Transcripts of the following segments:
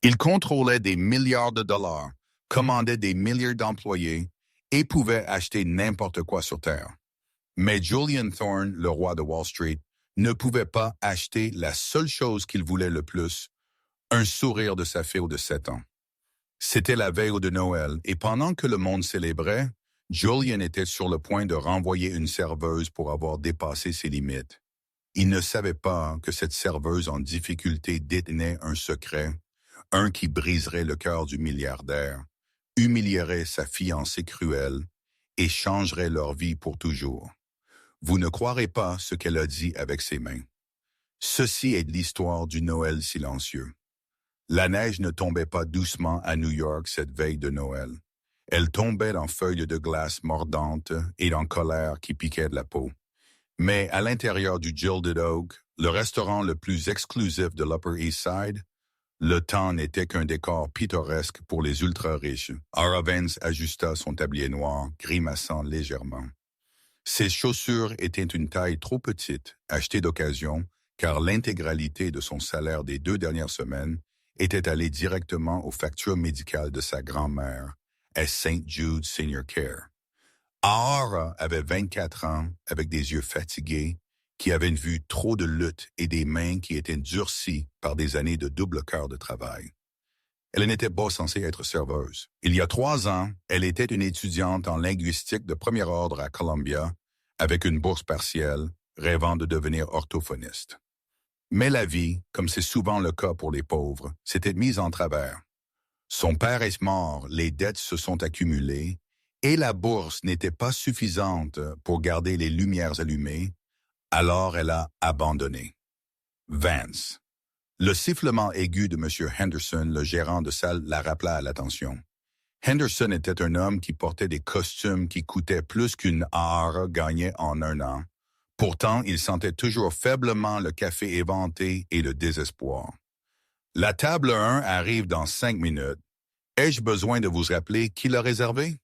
Il contrôlait des milliards de dollars, commandait des milliers d'employés et pouvait acheter n'importe quoi sur Terre. Mais Julian Thorne, le roi de Wall Street, ne pouvait pas acheter la seule chose qu'il voulait le plus, un sourire de sa fille de 7 ans. C'était la veille de Noël, et pendant que le monde célébrait, Julian était sur le point de renvoyer une serveuse pour avoir dépassé ses limites. Il ne savait pas que cette serveuse en difficulté détenait un secret, un qui briserait le cœur du milliardaire, humilierait sa fiancée cruelle et changerait leur vie pour toujours. Vous ne croirez pas ce qu'elle a dit avec ses mains. Ceci est l'histoire du Noël silencieux. La neige ne tombait pas doucement à New York cette veille de Noël. Elle tombait en feuilles de glace mordantes et en colère qui piquaient de la peau. Mais à l'intérieur du Gilded Oak, le restaurant le plus exclusif de l'Upper East Side, le temps n'était qu'un décor pittoresque pour les ultra-riches. Ara Vance ajusta son tablier noir, grimaçant légèrement. Ses chaussures étaient une taille trop petite, achetée d'occasion, car l'intégralité de son salaire des 2 dernières semaines était allée directement aux factures médicales de sa grand-mère, à St. Jude Senior Care. Ara avait 24 ans, avec des yeux fatigués, qui avaient vu trop de lutte et des mains qui étaient durcies par des années de double quart de travail. Elle n'était pas censée être serveuse. Il y a 3 ans, elle était une étudiante en linguistique de premier ordre à Columbia, avec une bourse partielle, rêvant de devenir orthophoniste. Mais la vie, comme c'est souvent le cas pour les pauvres, s'était mise en travers. Son père est mort, les dettes se sont accumulées, et la bourse n'était pas suffisante pour garder les lumières allumées, alors elle a abandonné. Vance. Le sifflement aigu de M. Henderson, le gérant de salle, la rappela à l'attention. Henderson était un homme qui portait des costumes qui coûtaient plus qu'une Ara gagnée en 1 an. Pourtant, il sentait toujours faiblement le café éventé et le désespoir. La table 1 arrive dans 5 minutes. Ai-je besoin de vous rappeler qui l'a réservé?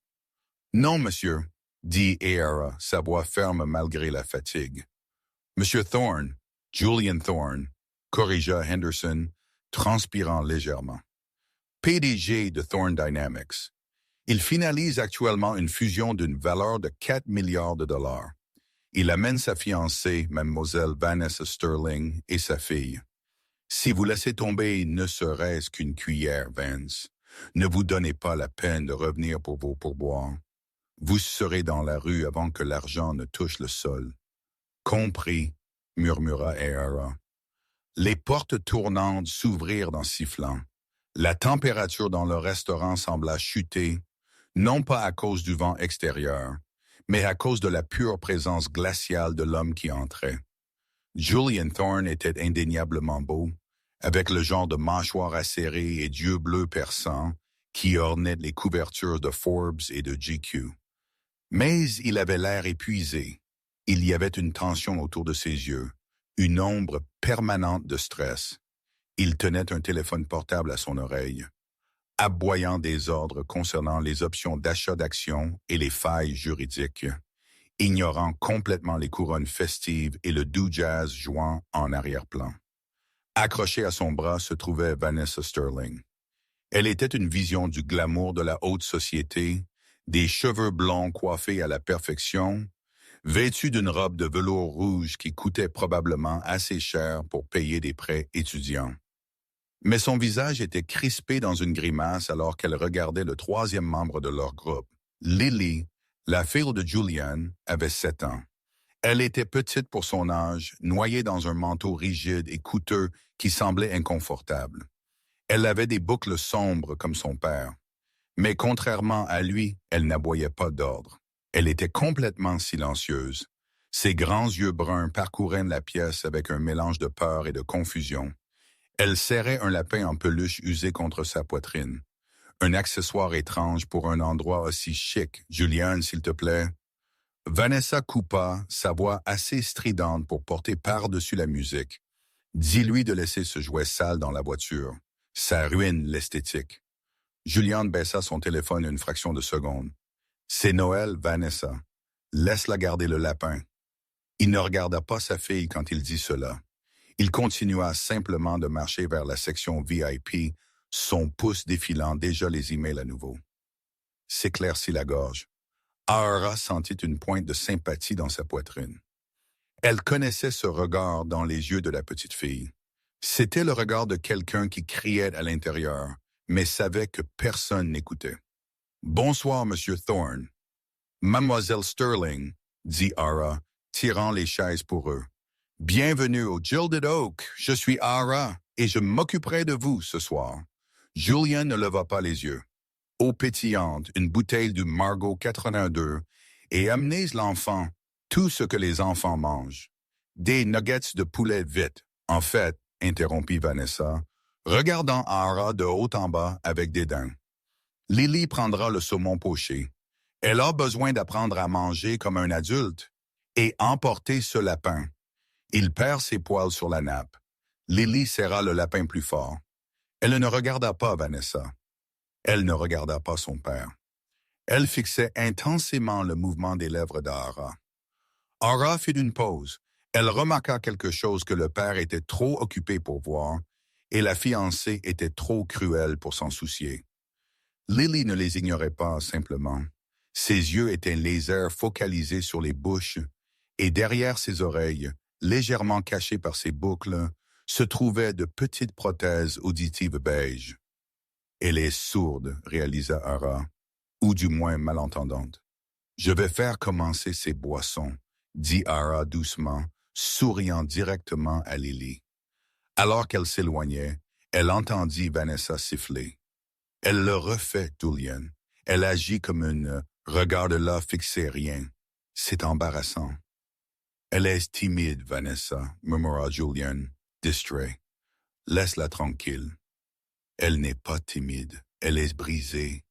Non, monsieur, dit Ara, sa voix ferme malgré la fatigue. Monsieur Thorne, Julian Thorne, corrigea Henderson, transpirant légèrement. PDG de Thorne Dynamics. Il finalise actuellement une fusion d'une valeur de 4 milliards de dollars. Il amène sa fiancée, Mademoiselle Vanessa Sterling, et sa fille. Si vous laissez tomber ne serait-ce qu'une cuillère, Vance, ne vous donnez pas la peine de revenir pour vos pourboires. Vous serez dans la rue avant que l'argent ne touche le sol. Compris, murmura Ara. Les portes tournantes s'ouvrirent en sifflant. La température dans le restaurant sembla chuter, non pas à cause du vent extérieur, mais à cause de la pure présence glaciale de l'homme qui entrait. Julian Thorne était indéniablement beau, avec le genre de mâchoire acérée et d'yeux bleus perçants qui ornaient les couvertures de Forbes et de GQ. Mais il avait l'air épuisé. Il y avait une tension autour de ses yeux, une ombre permanente de stress. Il tenait un téléphone portable à son oreille, aboyant des ordres concernant les options d'achat d'actions et les failles juridiques, ignorant complètement les couronnes festives et le doux jazz jouant en arrière-plan. Accrochée à son bras se trouvait Vanessa Sterling. Elle était une vision du glamour de la haute société, des cheveux blonds coiffés à la perfection, vêtue d'une robe de velours rouge qui coûtait probablement assez cher pour payer des prêts étudiants. Mais son visage était crispé dans une grimace alors qu'elle regardait le 3e membre de leur groupe. Lily, la fille de Julian, avait 7 ans. Elle était petite pour son âge, noyée dans un manteau rigide et coûteux qui semblait inconfortable. Elle avait des boucles sombres comme son père. Mais contrairement à lui, elle n'aboyait pas d'ordre. Elle était complètement silencieuse. Ses grands yeux bruns parcouraient la pièce avec un mélange de peur et de confusion. Elle serrait un lapin en peluche usé contre sa poitrine. Un accessoire étrange pour un endroit aussi chic. « Julian, s'il te plaît. » Vanessa coupa, sa voix assez stridente pour porter par-dessus la musique. « Dis-lui de laisser ce jouet sale dans la voiture. Ça ruine l'esthétique. » Julian baissa son téléphone une fraction de seconde. « C'est Noël, Vanessa. Laisse-la garder le lapin. » Il ne regarda pas sa fille quand il dit cela. Il continua simplement de marcher vers la section VIP, son pouce défilant déjà les emails à nouveau. S'éclaircit la gorge. Ahara sentit une pointe de sympathie dans sa poitrine. Elle connaissait ce regard dans les yeux de la petite fille. C'était le regard de quelqu'un qui criait à l'intérieur, mais savait que personne n'écoutait. « Bonsoir, Monsieur Thorne. »« Mademoiselle Sterling, » dit Ahara, tirant les chaises pour eux. « Bienvenue au Gilded Oak. Je suis Ahara et je m'occuperai de vous ce soir. » Julian ne leva pas les yeux. Eau pétillante, une bouteille du Margaux 82 et amenez l'enfant tout ce que les enfants mangent. Des nuggets de poulet vite. En fait, interrompit Vanessa, regardant Ahara de haut en bas avec dédain. Lily prendra le saumon poché. Elle a besoin d'apprendre à manger comme un adulte et emporter ce lapin. Il perd ses poils sur la nappe. Lily serra le lapin plus fort. Elle ne regarda pas Vanessa. Elle ne regarda pas son père. Elle fixait intensément le mouvement des lèvres d'Ahara. Ahara fit une pause. Elle remarqua quelque chose que le père était trop occupé pour voir et la fiancée était trop cruelle pour s'en soucier. Lily ne les ignorait pas simplement. Ses yeux étaient laser focalisés sur les bouches et derrière ses oreilles, légèrement cachées par ses boucles, se trouvaient de petites prothèses auditives beige. Elle est sourde, réalisa Ahara, ou du moins malentendante. Je vais faire commencer ces boissons, dit Ahara doucement, souriant directement à Lily. Alors qu'elle s'éloignait, elle entendit Vanessa siffler. Elle le refait, Julian. Elle agit comme une « regarde-la, fixez rien ». C'est embarrassant. Elle est timide, Vanessa, murmura Julian, distrait. Laisse-la tranquille. Elle n'est pas timide, elle est brisée,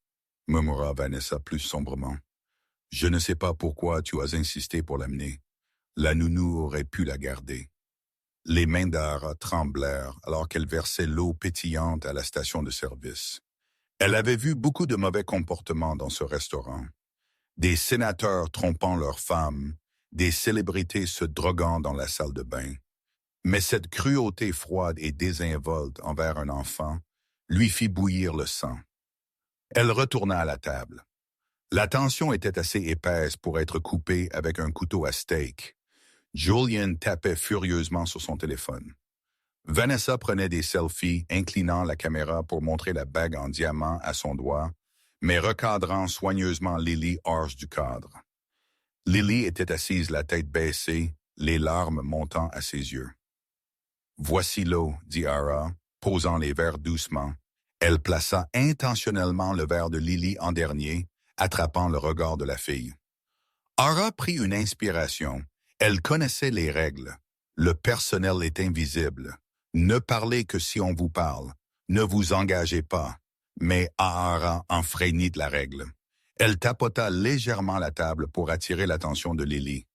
murmura Vanessa plus sombrement. Je ne sais pas pourquoi tu as insisté pour l'amener. La nounou aurait pu la garder. Les mains d'Ahara tremblèrent alors qu'elle versait l'eau pétillante à la station de service. Elle avait vu beaucoup de mauvais comportements dans ce restaurant. Des sénateurs trompant leurs femmes, des célébrités se droguant dans la salle de bain. Mais cette cruauté froide et désinvolte envers un enfant lui fit bouillir le sang. Elle retourna à la table. La tension était assez épaisse pour être coupée avec un couteau à steak. Julian tapait furieusement sur son téléphone. Vanessa prenait des selfies, inclinant la caméra pour montrer la bague en diamant à son doigt, mais recadrant soigneusement Lily hors du cadre. Lily était assise la tête baissée, les larmes montant à ses yeux. « Voici l'eau, » dit Ahara, posant les verres doucement. Elle plaça intentionnellement le verre de Lily en dernier, attrapant le regard de la fille. Ahara prit une inspiration. Elle connaissait les règles. Le personnel est invisible. Ne parlez que si on vous parle. Ne vous engagez pas. Mais Ahara enfreignit la règle. Elle tapota légèrement la table pour attirer l'attention de Lily.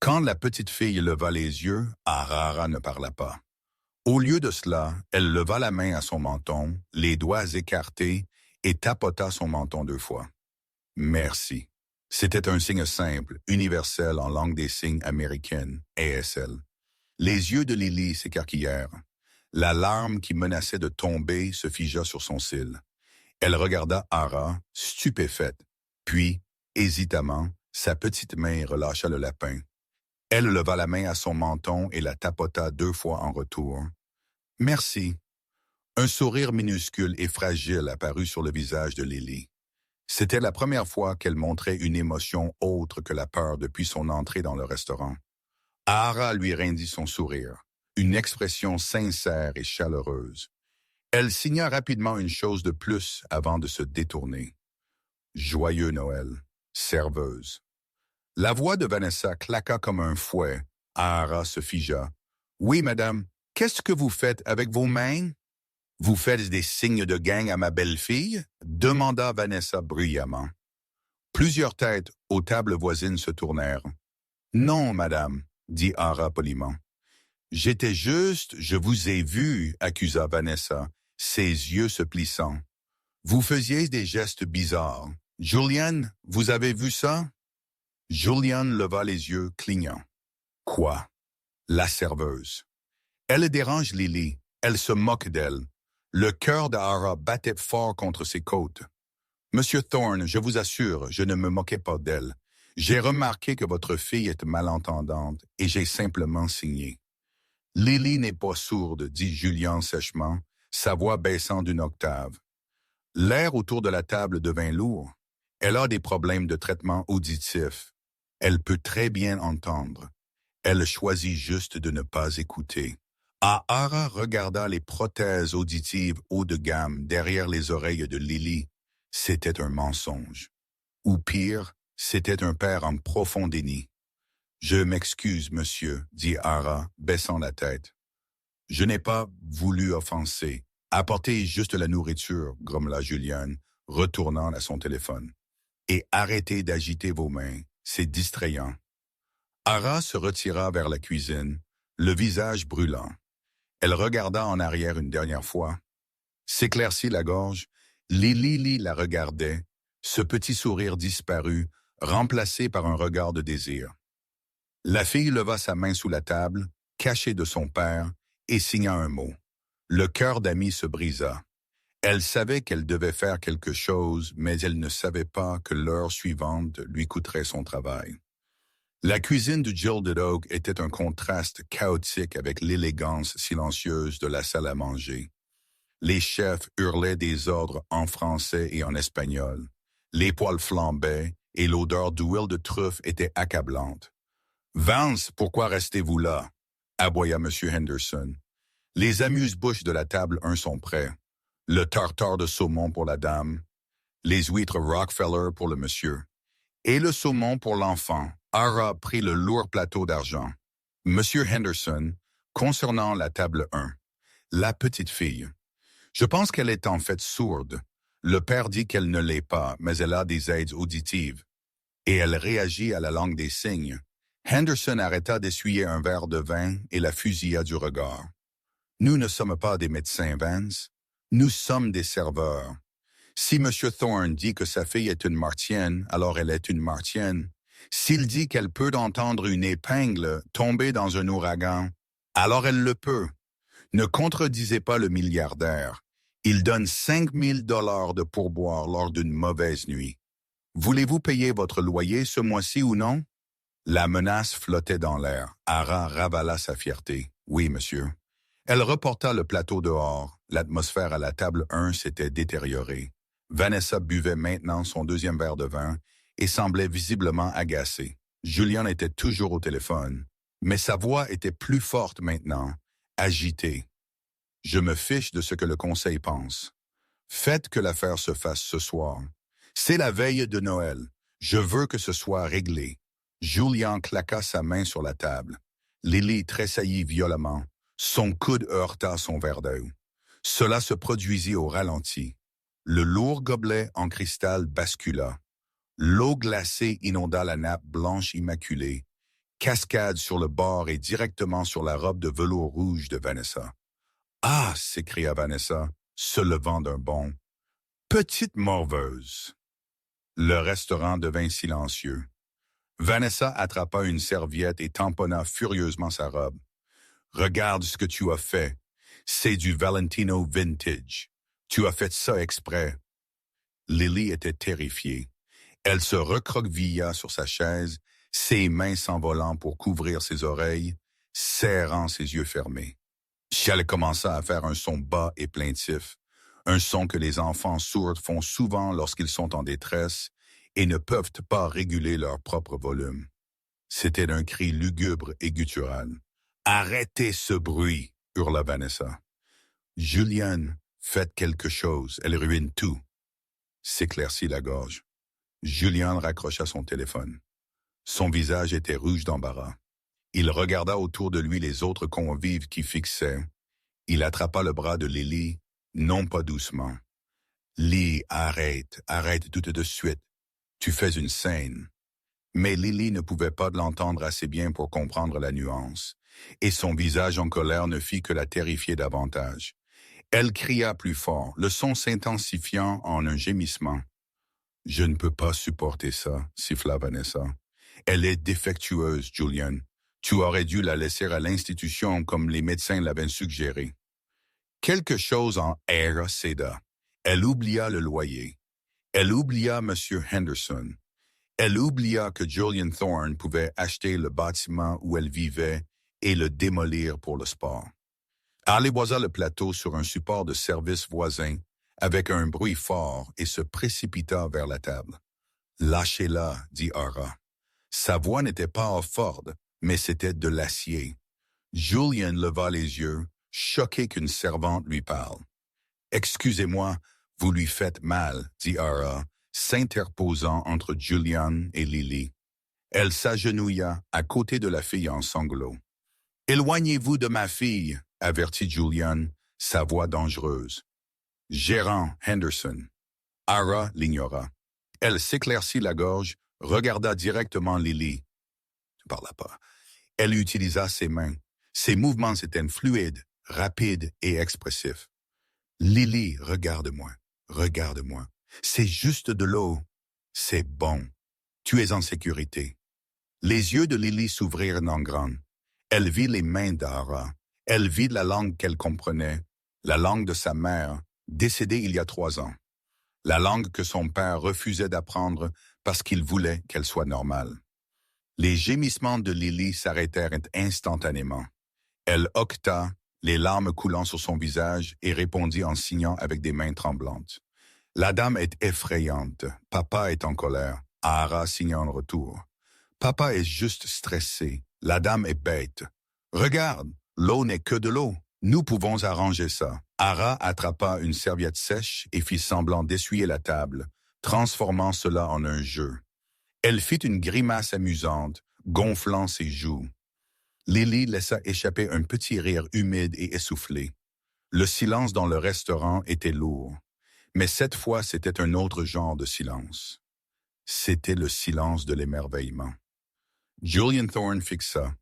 Quand la petite fille leva les yeux, Ahara ne parla pas. Au lieu de cela, elle leva la main à son menton, les doigts écartés, et tapota son menton 2 fois. « Merci. » C'était un signe simple, universel en langue des signes américaine, ASL. Les yeux de Lily s'écarquillèrent. La larme qui menaçait de tomber se figea sur son cil. Elle regarda Ahara, stupéfaite. Puis, hésitamment, sa petite main relâcha le lapin. Elle leva la main à son menton et la tapota 2 fois en retour. « Merci. » Un sourire minuscule et fragile apparut sur le visage de Lily. C'était la première fois qu'elle montrait une émotion autre que la peur depuis son entrée dans le restaurant. Ahara lui rendit son sourire, une expression sincère et chaleureuse. Elle signa rapidement une chose de plus avant de se détourner. « Joyeux Noël, serveuse. » La voix de Vanessa claqua comme un fouet. Ahara se figea. « Oui, madame, qu'est-ce que vous faites avec vos mains? » « Vous faites des signes de gang à ma belle-fille? » demanda Vanessa bruyamment. Plusieurs têtes aux tables voisines se tournèrent. « Non, madame, » dit Ahara poliment. « J'étais juste, je vous ai vu, » accusa Vanessa, ses yeux se plissant. « Vous faisiez des gestes bizarres. Julian, vous avez vu ça? » Julian leva les yeux clignants. « Quoi? » La serveuse. « Elle dérange Lily. Elle se moque d'elle. Le cœur d'Ara battait fort contre ses côtes. Monsieur Thorne, je vous assure, je ne me moquais pas d'elle. J'ai remarqué que votre fille est malentendante et j'ai simplement signé. Lily n'est pas sourde, dit Julien sèchement, sa voix baissant d'une octave. L'air autour de la table devint lourd. Elle a des problèmes de traitement auditif. Elle peut très bien entendre. Elle choisit juste de ne pas écouter. Ara regarda les prothèses auditives haut de gamme derrière les oreilles de Lily. C'était un mensonge. Ou pire, c'était un père en profond déni. « Je m'excuse, monsieur, dit Ara, baissant la tête. Je n'ai pas voulu offenser. Apportez juste la nourriture, grommela Juliane, retournant à son téléphone. Et arrêtez d'agiter vos mains, c'est distrayant. Ara se retira vers la cuisine, le visage brûlant. Elle regarda en arrière une dernière fois. S'éclaircit la gorge. Lily la regardait, ce petit sourire disparu, remplacé par un regard de désir. La fille leva sa main sous la table, cachée de son père, et signa un mot. Le cœur d'Amy se brisa. Elle savait qu'elle devait faire quelque chose, mais elle ne savait pas que l'heure suivante lui coûterait son travail. La cuisine du Gilded Oak était un contraste chaotique avec l'élégance silencieuse de la salle à manger. Les chefs hurlaient des ordres en français et en espagnol. Les poêles flambaient et l'odeur d'huile de truffe était accablante. « Vance, pourquoi restez-vous là? » aboya M. Henderson. Les amuse-bouches de la table 1 sont prêts. Le tartare de saumon pour la dame, les huîtres Rockefeller pour le monsieur, et le saumon pour l'enfant. Ara prit le lourd plateau d'argent. Monsieur Henderson, concernant la table 1, la petite fille. Je pense qu'elle est en fait sourde. Le père dit qu'elle ne l'est pas, mais elle a des aides auditives. Et elle réagit à la langue des signes. Henderson arrêta d'essuyer un verre de vin et la fusilla du regard. Nous ne sommes pas des médecins, Vance. Nous sommes des serveurs. Si M. Thorne dit que sa fille est une martienne, alors elle est une martienne. S'il dit qu'elle peut entendre une épingle tomber dans un ouragan, alors elle le peut. Ne contredisez pas le milliardaire. Il donne 5 000 $ de pourboire lors d'une mauvaise nuit. Voulez-vous payer votre loyer ce mois-ci ou non? La menace flottait dans l'air. Ara ravala sa fierté. Oui, monsieur. Elle reporta le plateau dehors. L'atmosphère à la table 1 s'était détériorée. Vanessa buvait maintenant son 2e verre de vin et semblait visiblement agacée. Julian était toujours au téléphone, mais sa voix était plus forte maintenant, agitée. « Je me fiche de ce que le conseil pense. Faites que l'affaire se fasse ce soir. C'est la veille de Noël. Je veux que ce soit réglé. » Julian claqua sa main sur la table. Lily tressaillit violemment. Son coude heurta son verre d'eau. Cela se produisit au ralenti. Le lourd gobelet en cristal bascula. L'eau glacée inonda la nappe blanche immaculée, cascade sur le bord et directement sur la robe de velours rouge de Vanessa. « Ah !» s'écria Vanessa, se levant d'un bond. « Petite morveuse !» Le restaurant devint silencieux. Vanessa attrapa une serviette et tamponna furieusement sa robe. « Regarde ce que tu as fait. C'est du Valentino vintage. Tu as fait ça exprès. » Lily était terrifiée. Elle se recroquevilla sur sa chaise, ses mains s'envolant pour couvrir ses oreilles, serrant ses yeux fermés. Elle commença à faire un son bas et plaintif, un son que les enfants sourds font souvent lorsqu'ils sont en détresse et ne peuvent pas réguler leur propre volume. C'était un cri lugubre et guttural. « Arrêtez ce bruit !» hurla Vanessa. « Juliane, faites quelque chose, elle ruine tout. » S'éclaircit la gorge. Julian raccrocha son téléphone. Son visage était rouge d'embarras. Il regarda autour de lui les autres convives qui fixaient. Il attrapa le bras de Lily, non pas doucement. « Lily, arrête tout de suite. Tu fais une scène. » Mais Lily ne pouvait pas l'entendre assez bien pour comprendre la nuance, et son visage en colère ne fit que la terrifier davantage. Elle cria plus fort, le son s'intensifiant en un gémissement. « Je ne peux pas supporter ça, » siffla Vanessa. « Elle est défectueuse, Julian. Tu aurais dû la laisser à l'institution comme les médecins l'avaient suggéré. » Quelque chose en Ara céda. Elle oublia le loyer. Elle oublia M. Henderson. Elle oublia que Julian Thorne pouvait acheter le bâtiment où elle vivait et le démolir pour le sport. Elle déposa le plateau sur un support de service voisin avec un bruit fort et se précipita vers la table. « Lâchez-la, dit Ara. » Sa voix n'était pas forte, mais c'était de l'acier. Julian leva les yeux, choqué qu'une servante lui parle. « Excusez-moi, vous lui faites mal, dit Ara, s'interposant entre Julian et Lily. Elle s'agenouilla à côté de la fille en sanglots. « Éloignez-vous de ma fille, avertit Julian, sa voix dangereuse. Gérant Henderson. Ara l'ignora. Elle s'éclaircit la gorge, regarda directement Lily. Ne parla pas. Elle utilisa ses mains. Ses mouvements étaient fluides, rapides et expressifs. Lily, regarde-moi, regarde-moi. C'est juste de l'eau. C'est bon. Tu es en sécurité. Les yeux de Lily s'ouvrirent en grand. Elle vit les mains d'Ara. Elle vit la langue qu'elle comprenait, la langue de sa mère, décédée il y a 3 ans. La langue que son père refusait d'apprendre parce qu'il voulait qu'elle soit normale. Les gémissements de Lily s'arrêtèrent instantanément. Elle hoqueta, les larmes coulant sur son visage, et répondit en signant avec des mains tremblantes. La dame est effrayante. Papa est en colère. Ara signa en retour. Papa est juste stressé. La dame est bête. Regarde, l'eau n'est que de l'eau. Nous pouvons arranger ça. Ara attrapa une serviette sèche et fit semblant d'essuyer la table, transformant cela en un jeu. Elle fit une grimace amusante, gonflant ses joues. Lily laissa échapper un petit rire humide et essoufflé. Le silence dans le restaurant était lourd, mais cette fois c'était un autre genre de silence. C'était le silence de l'émerveillement. Julian Thorne fixa.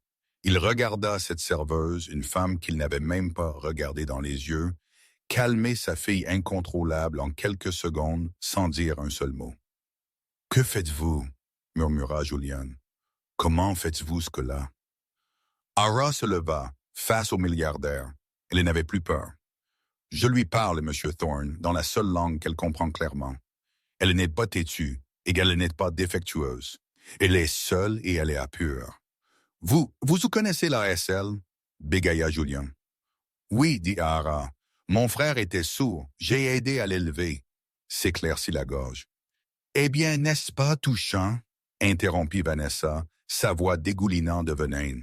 Il regarda cette serveuse, une femme qu'il n'avait même pas regardée dans les yeux, calmer sa fille incontrôlable en quelques secondes sans dire un seul mot. « Que faites-vous » murmura Julian. « Comment faites-vous ce que là » Ara se leva, face au milliardaire. Elle n'avait plus peur. « Je lui parle, Monsieur Thorne, dans la seule langue qu'elle comprend clairement. Elle n'est pas têtue, et elle n'est pas défectueuse. Elle est seule et elle est pure. Vous connaissez la SL » bégaya Julian. « Oui, dit Ara. Mon frère était sourd. J'ai aidé à l'élever. » S'éclaircit la gorge. « Eh bien, n'est-ce pas touchant » interrompit Vanessa, sa voix dégoulinant de venin.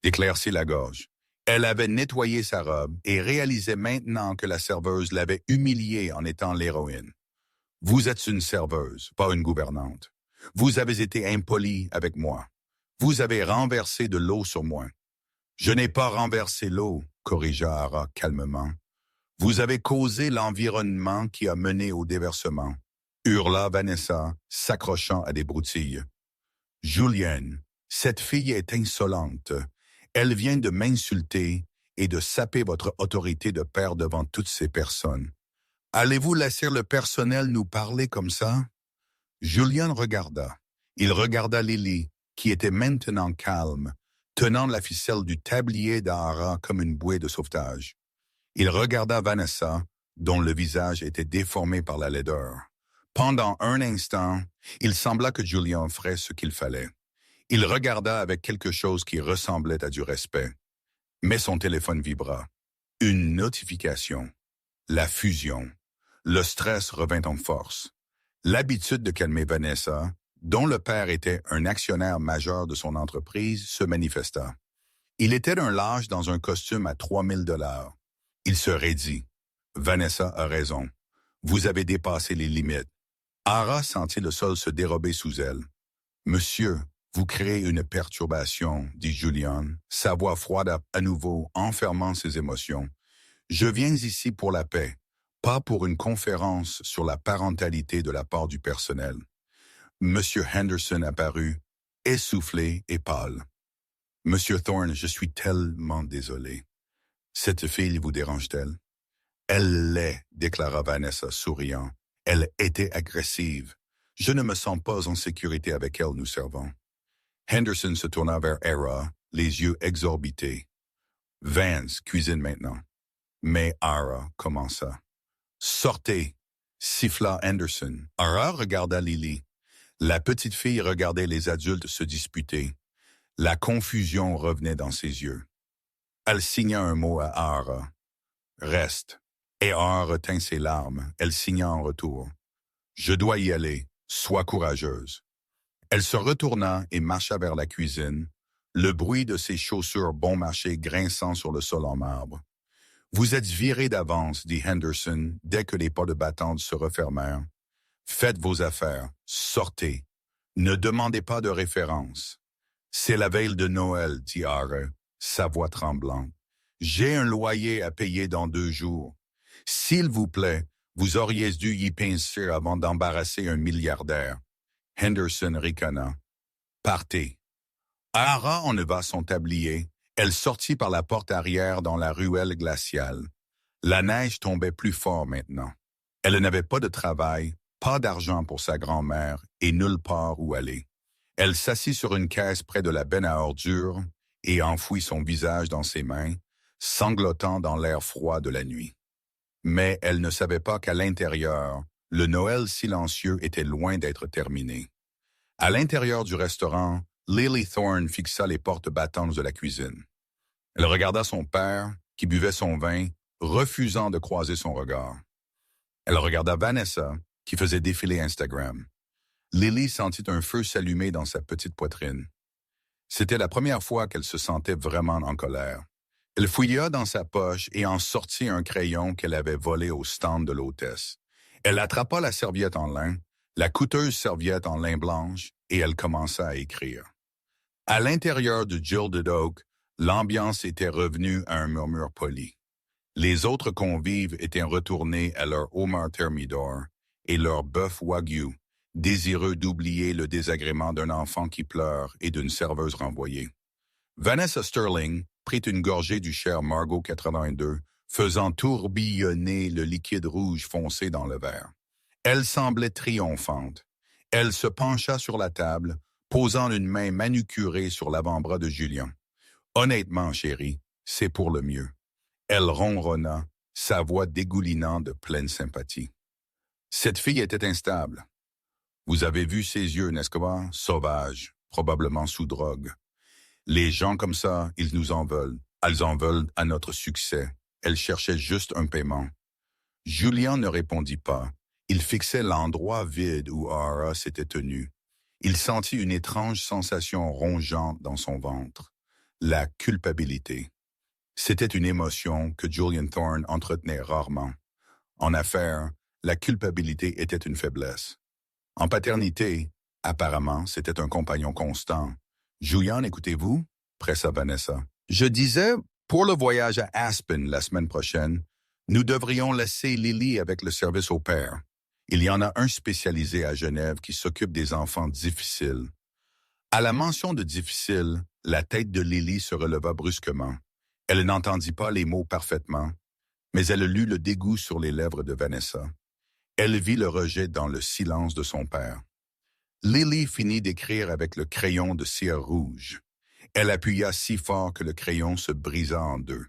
Éclaircit la gorge. Elle avait nettoyé sa robe et réalisait maintenant que la serveuse l'avait humiliée en étant l'héroïne. « Vous êtes une serveuse, pas une gouvernante. Vous avez été impolie avec moi. Vous avez renversé de l'eau sur moi. »« Je n'ai pas renversé l'eau, » corrigea Ara calmement. « Vous avez causé l'environnement qui a mené au déversement. » hurla Vanessa, s'accrochant à des broutilles. « Julienne, cette fille est insolente. Elle vient de m'insulter et de saper votre autorité de père devant toutes ces personnes. Allez-vous laisser le personnel nous parler comme ça? » Julian regarda. Il regarda Lily, qui était maintenant calme, tenant la ficelle du tablier d'Ara comme une bouée de sauvetage. Il regarda Vanessa, dont le visage était déformé par la laideur. Pendant un instant, il sembla que Julian ferait ce qu'il fallait. Il regarda avec quelque chose qui ressemblait à du respect. Mais son téléphone vibra. Une notification. La fusion. Le stress revint en force. L'habitude de calmer Vanessa, dont le père était un actionnaire majeur de son entreprise, se manifesta. Il était d'un lâche dans un costume à 3000 $. Il se raidit. « Vanessa a raison. Vous avez dépassé les limites. » Ara sentit le sol se dérober sous elle. « Monsieur, vous créez une perturbation, » dit Julian, sa voix froide à nouveau, enfermant ses émotions. « Je viens ici pour la paix, pas pour une conférence sur la parentalité de la part du personnel. » Monsieur Henderson apparut, essoufflé et pâle. « Monsieur Thorne, je suis tellement désolé. Cette fille vous dérange-t-elle? » « Elle l'est, » déclara Vanessa, souriant. « Elle était agressive. Je ne me sens pas en sécurité avec elle, nous servons. » Henderson se tourna vers Ara, les yeux exorbités. « Vance, cuisine maintenant. » Mais Ara commença. « Sortez !» siffla Henderson. Ara regarda Lily. La petite fille regardait les adultes se disputer. La confusion revenait dans ses yeux. Elle signa un mot à Ara. « Reste !» Et Ara retint ses larmes. Elle signa en retour. « Je dois y aller. Sois courageuse. » Elle se retourna et marcha vers la cuisine, le bruit de ses chaussures bon marché grinçant sur le sol en marbre. « Vous êtes viré d'avance, » dit Henderson, dès que les pas de battante se refermèrent. « Faites vos affaires. Sortez. Ne demandez pas de référence. »« C'est la veille de Noël, » dit Ara, sa voix tremblante. « J'ai un loyer à payer dans 2 jours. S'il vous plaît, vous auriez dû y penser avant d'embarrasser un milliardaire. » Henderson ricana. « Partez. » Ara enleva son tablier. Elle sortit par la porte arrière dans la ruelle glaciale. La neige tombait plus fort maintenant. Elle n'avait pas de travail, pas d'argent pour sa grand-mère et nulle part où aller. Elle s'assit sur une caisse près de la benne à ordures et enfouit son visage dans ses mains, sanglotant dans l'air froid de la nuit. Mais elle ne savait pas qu'à l'intérieur, le Noël silencieux était loin d'être terminé. À l'intérieur du restaurant, Lily Thorne fixa les portes battantes de la cuisine. Elle regarda son père, qui buvait son vin, refusant de croiser son regard. Elle regarda Vanessa, qui faisait défiler Instagram. Lily sentit un feu s'allumer dans sa petite poitrine. C'était la première fois qu'elle se sentait vraiment en colère. Elle fouilla dans sa poche et en sortit un crayon qu'elle avait volé au stand de l'hôtesse. Elle attrapa la serviette en lin, la coûteuse serviette en lin blanche, et elle commença à écrire. À l'intérieur de Gilded Oak, l'ambiance était revenue à un murmure poli. Les autres convives étaient retournés à leur homard thermidor et leur bœuf wagyu, désireux d'oublier le désagrément d'un enfant qui pleure et d'une serveuse renvoyée. Vanessa Sterling prit une gorgée du cher Margaux 82, faisant tourbillonner le liquide rouge foncé dans le verre. Elle semblait triomphante. Elle se pencha sur la table, posant une main manucurée sur l'avant-bras de Julien. « Honnêtement, chérie, c'est pour le mieux. » Elle ronronna, sa voix dégoulinant de pleine sympathie. Cette fille était instable. Vous avez vu ses yeux, n'est-ce pas? Sauvages, probablement sous drogue. Les gens comme ça, ils nous en veulent. Elles en veulent à notre succès. Elle cherchait juste un paiement. Julien ne répondit pas. Il fixait l'endroit vide où Ara s'était tenue. Il sentit une étrange sensation rongeante dans son ventre. La culpabilité. C'était une émotion que Julian Thorne entretenait rarement. En affaires, la culpabilité était une faiblesse. En paternité, apparemment, c'était un compagnon constant. « Julian, écoutez-vous? » pressa Vanessa. « Je disais, pour le voyage à Aspen la semaine prochaine, nous devrions laisser Lily avec le service au père. Il y en a un spécialisé à Genève qui s'occupe des enfants difficiles. » À la mention de « difficile », la tête de Lily se releva brusquement. Elle n'entendit pas les mots parfaitement, mais elle lut le dégoût sur les lèvres de Vanessa. Elle vit le rejet dans le silence de son père. Lily finit d'écrire avec le crayon de cire rouge. Elle appuya si fort que le crayon se brisa en 2.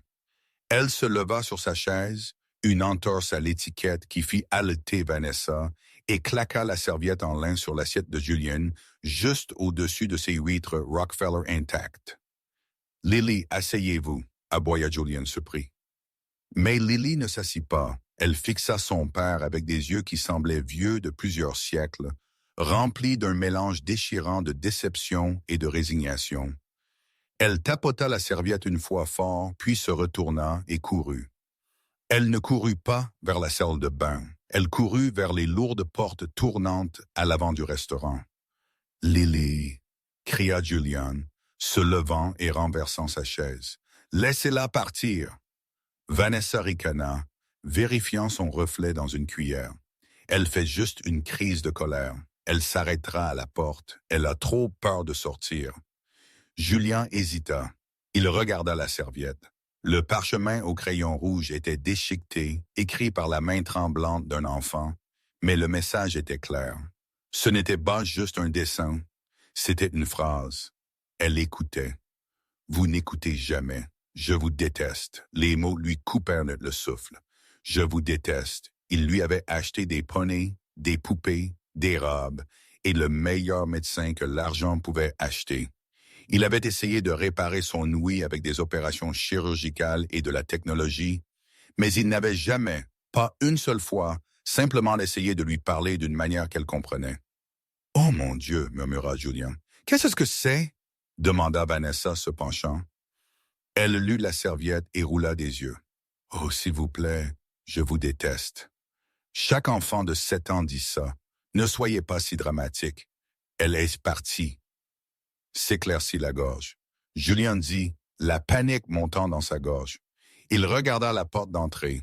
Elle se leva sur sa chaise, une entorse à l'étiquette qui fit haleter Vanessa, et claqua la serviette en lin sur l'assiette de Julien, juste au-dessus de ses huîtres Rockefeller intactes. « Lily, asseyez-vous », aboya Julien surpris. Mais Lily ne s'assit pas. Elle fixa son père avec des yeux qui semblaient vieux de plusieurs siècles, remplis d'un mélange déchirant de déception et de résignation. Elle tapota la serviette une fois fort, puis se retourna et courut. Elle ne courut pas vers la salle de bain. Elle courut vers les lourdes portes tournantes à l'avant du restaurant. « Lily !» cria Julian, se levant et renversant sa chaise. « Laissez-la partir !» Vanessa ricana, vérifiant son reflet dans une cuillère. Elle fait juste une crise de colère. Elle s'arrêtera à la porte. Elle a trop peur de sortir. Julien hésita. Il regarda la serviette. Le parchemin au crayon rouge était déchiqueté, écrit par la main tremblante d'un enfant, mais le message était clair. Ce n'était pas juste un dessin, c'était une phrase. Elle écoutait. « Vous n'écoutez jamais. Je vous déteste. Les mots lui coupèrent le souffle. Je vous déteste. Il lui avait acheté des poneys, des poupées, des robes et le meilleur médecin que l'argent pouvait acheter. Il avait essayé de réparer son ouïe avec des opérations chirurgicales et de la technologie, mais il n'avait jamais, pas une seule fois, simplement essayé de lui parler d'une manière qu'elle comprenait. « Oh mon Dieu !» murmura Julian. « Qu'est-ce que c'est ?» demanda Vanessa se penchant. Elle lut la serviette et roula des yeux. « Oh, s'il vous plaît, je vous déteste. » Chaque enfant de 7 ans dit ça. Ne soyez pas si dramatique. Elle est partie. S'éclaircit la gorge. Julian dit, la panique montant dans sa gorge. Il regarda la porte d'entrée.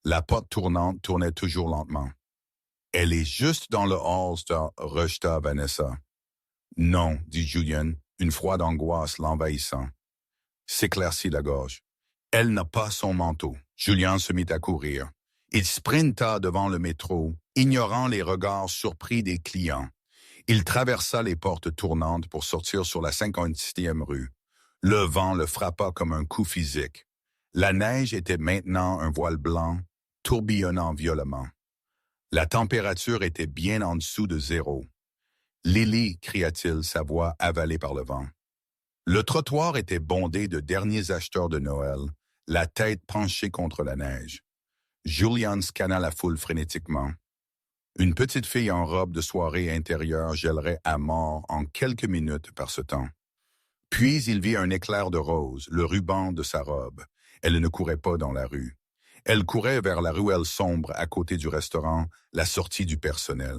La porte tournante tournait toujours lentement. « Elle est juste dans le hall, rejeta Vanessa. « Non, dit Julian, une froide angoisse l'envahissant. S'éclaircit la gorge. Elle n'a pas son manteau. Julian se mit à courir. Il sprinta devant le métro, ignorant les regards surpris des clients. Il traversa les portes tournantes pour sortir sur la 56e rue. Le vent le frappa comme un coup physique. La neige était maintenant un voile blanc, tourbillonnant violemment. La température était bien en dessous de 0. « Lily » cria-t-il, sa voix avalée par le vent. Le trottoir était bondé de derniers acheteurs de Noël, la tête penchée contre la neige. Julian scanna la foule frénétiquement. Une petite fille en robe de soirée intérieure gèlerait à mort en quelques minutes par ce temps. Puis il vit un éclair de rose, le ruban de sa robe. Elle ne courait pas dans la rue. Elle courait vers la ruelle sombre à côté du restaurant, la sortie du personnel.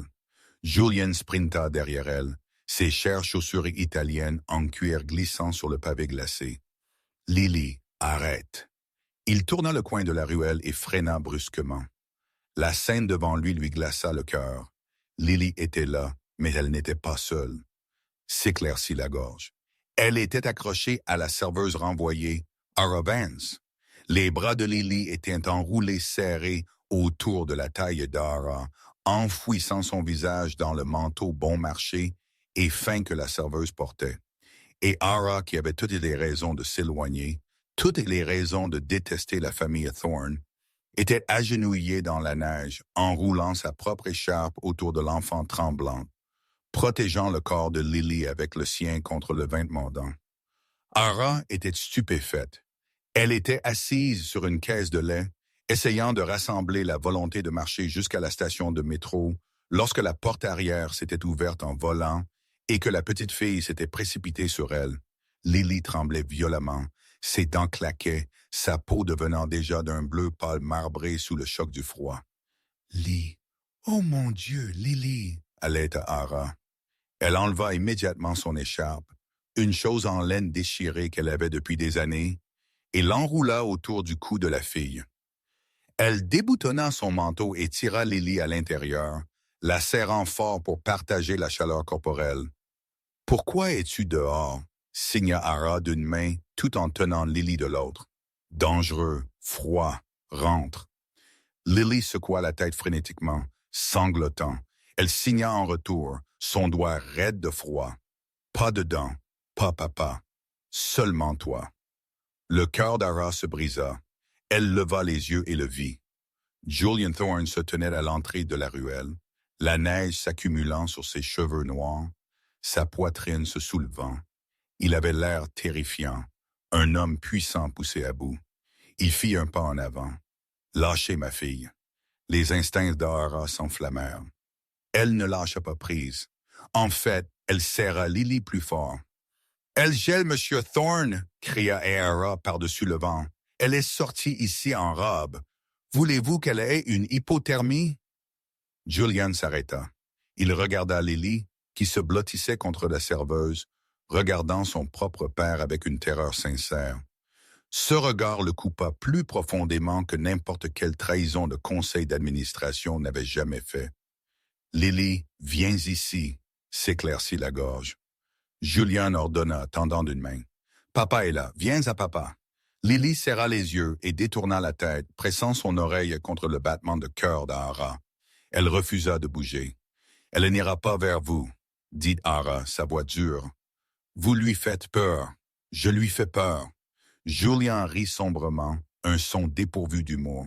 Julian sprinta derrière elle, ses chères chaussures italiennes en cuir glissant sur le pavé glacé. « Lily, arrête !» Il tourna le coin de la ruelle et freina brusquement. La scène devant lui glaça le cœur. Lily était là, mais elle n'était pas seule. S'éclaircit la gorge. Elle était accrochée à la serveuse renvoyée, Ara Vance. Les bras de Lily étaient enroulés serrés autour de la taille d'Ara, enfouissant son visage dans le manteau bon marché et fin que la serveuse portait. Et Ara, qui avait toutes les raisons de s'éloigner, toutes les raisons de détester la famille Thorne, était agenouillée dans la neige, enroulant sa propre écharpe autour de l'enfant tremblante, protégeant le corps de Lily avec le sien contre le vent mordant. Ara était stupéfaite. Elle était assise sur une caisse de lait, essayant de rassembler la volonté de marcher jusqu'à la station de métro lorsque la porte arrière s'était ouverte en volant et que la petite fille s'était précipitée sur elle. Lily tremblait violemment, ses dents claquaient, sa peau devenant déjà d'un bleu pâle marbré sous le choc du froid. « Lee, oh mon Dieu, Lily !» allaita Ara. Elle enleva immédiatement son écharpe, une chose en laine déchirée qu'elle avait depuis des années, et l'enroula autour du cou de la fille. Elle déboutonna son manteau et tira Lily à l'intérieur, la serrant fort pour partager la chaleur corporelle. « Pourquoi es-tu dehors ?» signa Ara d'une main tout en tenant Lily de l'autre. « Dangereux, froid, rentre. » Lily secoua la tête frénétiquement, sanglotant. Elle signa en retour, son doigt raide de froid. « Pas dedans, pas papa, seulement toi. » Le cœur d'Ara se brisa. Elle leva les yeux et le vit. Julian Thorne se tenait à l'entrée de la ruelle, la neige s'accumulant sur ses cheveux noirs, sa poitrine se soulevant. Il avait l'air terrifiant, un homme puissant poussé à bout. Il fit un pas en avant. « Lâchez ma fille. » Les instincts d'Ara s'enflammèrent. Elle ne lâcha pas prise. En fait, elle serra Lily plus fort. « Elle gèle, Monsieur Thorne !» cria Ara par-dessus le vent. « Elle est sortie ici en robe. Voulez-vous qu'elle ait une hypothermie? » Julian s'arrêta. Il regarda Lily, qui se blottissait contre la serveuse, regardant son propre père avec une terreur sincère. Ce regard le coupa plus profondément que n'importe quelle trahison de conseil d'administration n'avait jamais fait. « Lily, viens ici !» s'éclaircit la gorge. Julian ordonna, tendant d'une main. « Papa est là, viens à papa. » Lily serra les yeux et détourna la tête, pressant son oreille contre le battement de cœur d'Ara. Elle refusa de bouger. « Elle n'ira pas vers vous, » dit Ara, sa voix dure. « Vous lui faites peur. Je lui fais peur. Julien rit sombrement, un son dépourvu d'humour.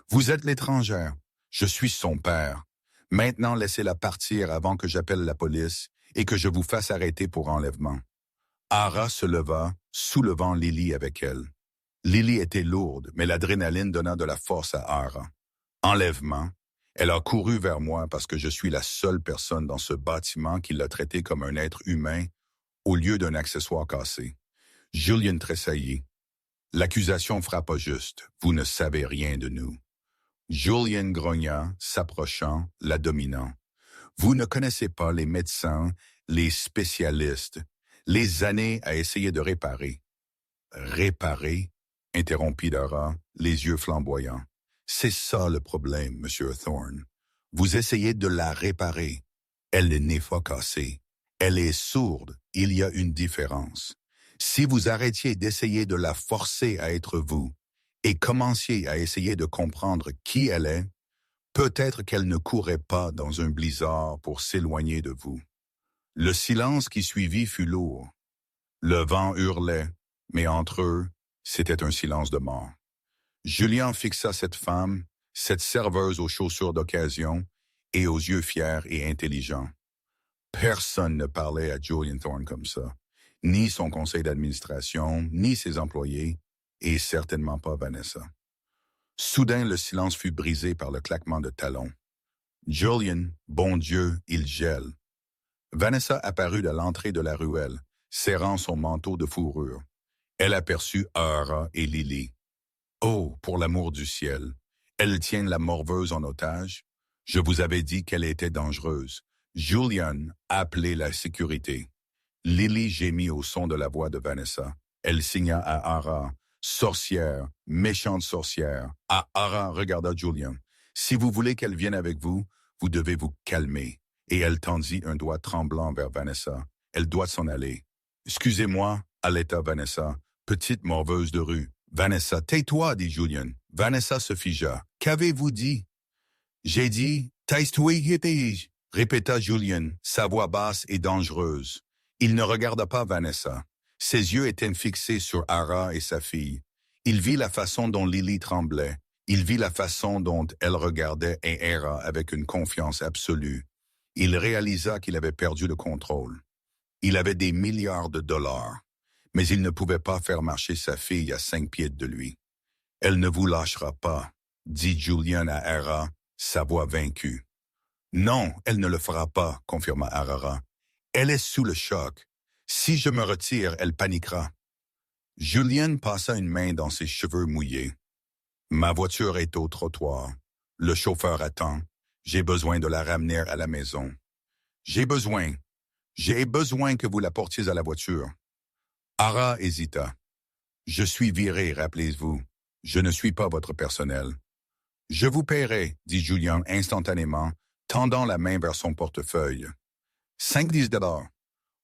Vous êtes l'étrangère. Je suis son père. Maintenant, laissez-la partir avant que j'appelle la police et que je vous fasse arrêter pour enlèvement. Ara se leva, soulevant Lily avec elle. Lily était lourde, mais l'adrénaline donna de la force à Ara. Enlèvement. Elle a couru vers moi parce que je suis la seule personne dans ce bâtiment qui l'a traité comme un être humain au lieu d'un accessoire cassé. Julien tressaillit. L'accusation frappa juste. Vous ne savez rien de nous. Julien grogna, s'approchant, la dominant. Vous ne connaissez pas les médecins, les spécialistes, les années à essayer de réparer. Réparer? Interrompit Dara, les yeux flamboyants. C'est ça le problème, Monsieur Thorne. Vous essayez de la réparer. Elle n'est pas cassée. Elle est sourde. Il y a une différence. Si vous arrêtiez d'essayer de la forcer à être vous et commenciez à essayer de comprendre qui elle est, peut-être qu'elle ne courait pas dans un blizzard pour s'éloigner de vous. Le silence qui suivit fut lourd. Le vent hurlait, mais entre eux, c'était un silence de mort. Julien fixa cette femme, cette serveuse aux chaussures d'occasion et aux yeux fiers et intelligents. Personne ne parlait à Julien Thorne comme ça, ni son conseil d'administration, ni ses employés, et certainement pas Vanessa. Soudain, le silence fut brisé par le claquement de talons. Julien, bon Dieu, il gèle. Vanessa apparut à l'entrée de la ruelle, serrant son manteau de fourrure. Elle aperçut Ara et Lily. Oh, pour l'amour du ciel! Elles tiennent la morveuse en otage. Je vous avais dit qu'elle était dangereuse. Julien appelait la sécurité. Lily gémit au son de la voix de Vanessa. Elle signa à Ara. Sorcière, méchante sorcière. Ara regarda Julien. Si vous voulez qu'elle vienne avec vous, vous devez vous calmer. Et elle tendit un doigt tremblant vers Vanessa. Elle doit s'en aller. Excusez-moi, allaita Vanessa. Petite morveuse de rue. Vanessa, tais-toi, dit Julien. Vanessa se figea. Qu'avez-vous dit? J'ai dit, tais-toi, répéta Julien, sa voix basse et dangereuse. Il ne regarda pas Vanessa. Ses yeux étaient fixés sur Ara et sa fille. Il vit la façon dont Lily tremblait. Il vit la façon dont elle regardait Ara avec une confiance absolue. Il réalisa qu'il avait perdu le contrôle. Il avait des milliards de dollars. Mais il ne pouvait pas faire marcher sa fille à 5 pieds de lui. « Elle ne vous lâchera pas », dit Julien à Ara, sa voix vaincue. « Non, elle ne le fera pas », confirma Ara. « Elle est sous le choc. Si je me retire, elle paniquera. » Julien passa une main dans ses cheveux mouillés. « Ma voiture est au trottoir. Le chauffeur attend. J'ai besoin de la ramener à la maison. J'ai besoin que vous la portiez à la voiture. » Ara hésita. « Je suis viré, rappelez-vous. Je ne suis pas votre personnel. »« Je vous paierai, » dit Julien instantanément, tendant la main vers son portefeuille. « 5 $.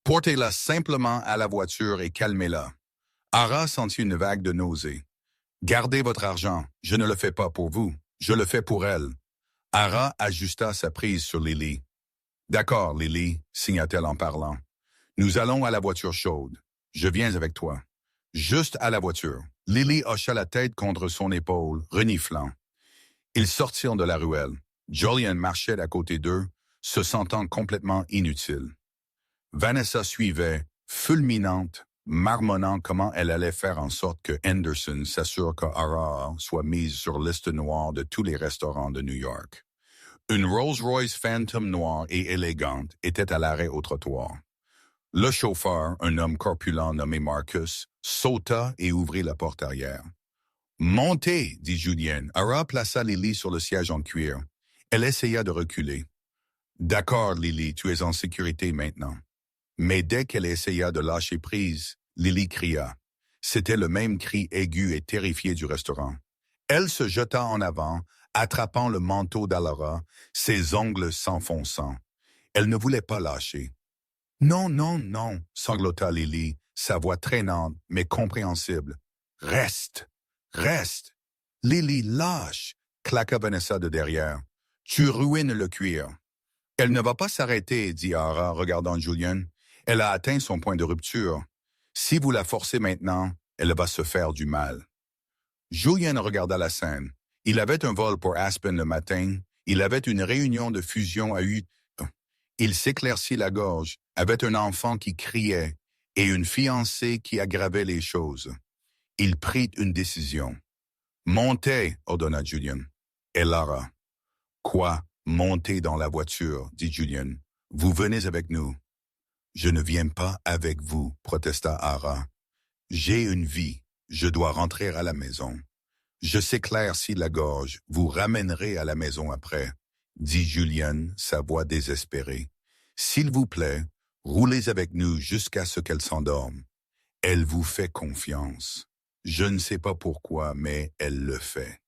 Portez-la simplement à la voiture et calmez-la. » Ara sentit une vague de nausée. « Gardez votre argent. Je ne le fais pas pour vous. Je le fais pour elle. » Ara ajusta sa prise sur Lily. « D'accord, Lily, » signa-t-elle en parlant. « Nous allons à la voiture chaude. Je viens avec toi. » Juste à la voiture. Lily hocha la tête contre son épaule, reniflant. Ils sortirent de la ruelle. Julien marchait à côté d'eux, se sentant complètement inutile. Vanessa suivait, fulminante, marmonnant comment elle allait faire en sorte que Henderson s'assure qu'Ara soit mise sur liste noire de tous les restaurants de New York. Une Rolls-Royce Phantom noire et élégante était à l'arrêt au trottoir. Le chauffeur, un homme corpulent nommé Marcus, sauta et ouvrit la porte arrière. « Montez, » dit Julien. Ara plaça Lily sur le siège en cuir. Elle essaya de reculer. « D'accord, Lily, tu es en sécurité maintenant. » Mais dès qu'elle essaya de lâcher prise, Lily cria. C'était le même cri aigu et terrifié du restaurant. Elle se jeta en avant, attrapant le manteau d'Alara, ses ongles s'enfonçant. Elle ne voulait pas lâcher. « Non, non, non » sanglota Lily, sa voix traînante mais compréhensible. « Reste, reste !»« Lily, lâche !» claqua Vanessa de derrière. « Tu ruines le cuir. » « Elle ne va pas s'arrêter, » dit Ara, regardant Julien. « Elle a atteint son point de rupture. Si vous la forcez maintenant, Elle va se faire du mal. Julien regarda la scène. Il avait un vol pour Aspen le matin. Il avait une réunion de fusion à U. Il s'éclaircit la gorge, avait un enfant qui criait et une fiancée qui aggravait les choses. Il prit une décision. « Montez » ordonna Julien. Et Lara. « Quoi, montez dans la voiture » dit Julien. « Vous venez avec nous. »« Je ne viens pas avec vous » protesta Ara. « J'ai une vie. Je dois rentrer à la maison. »« Je s'éclaircis la gorge. Vous ramènerez à la maison après, » dit Julien, sa voix désespérée. « S'il vous plaît, roulez avec nous jusqu'à ce qu'elle s'endorme. Elle vous fait confiance. Je ne sais pas pourquoi, mais elle le fait.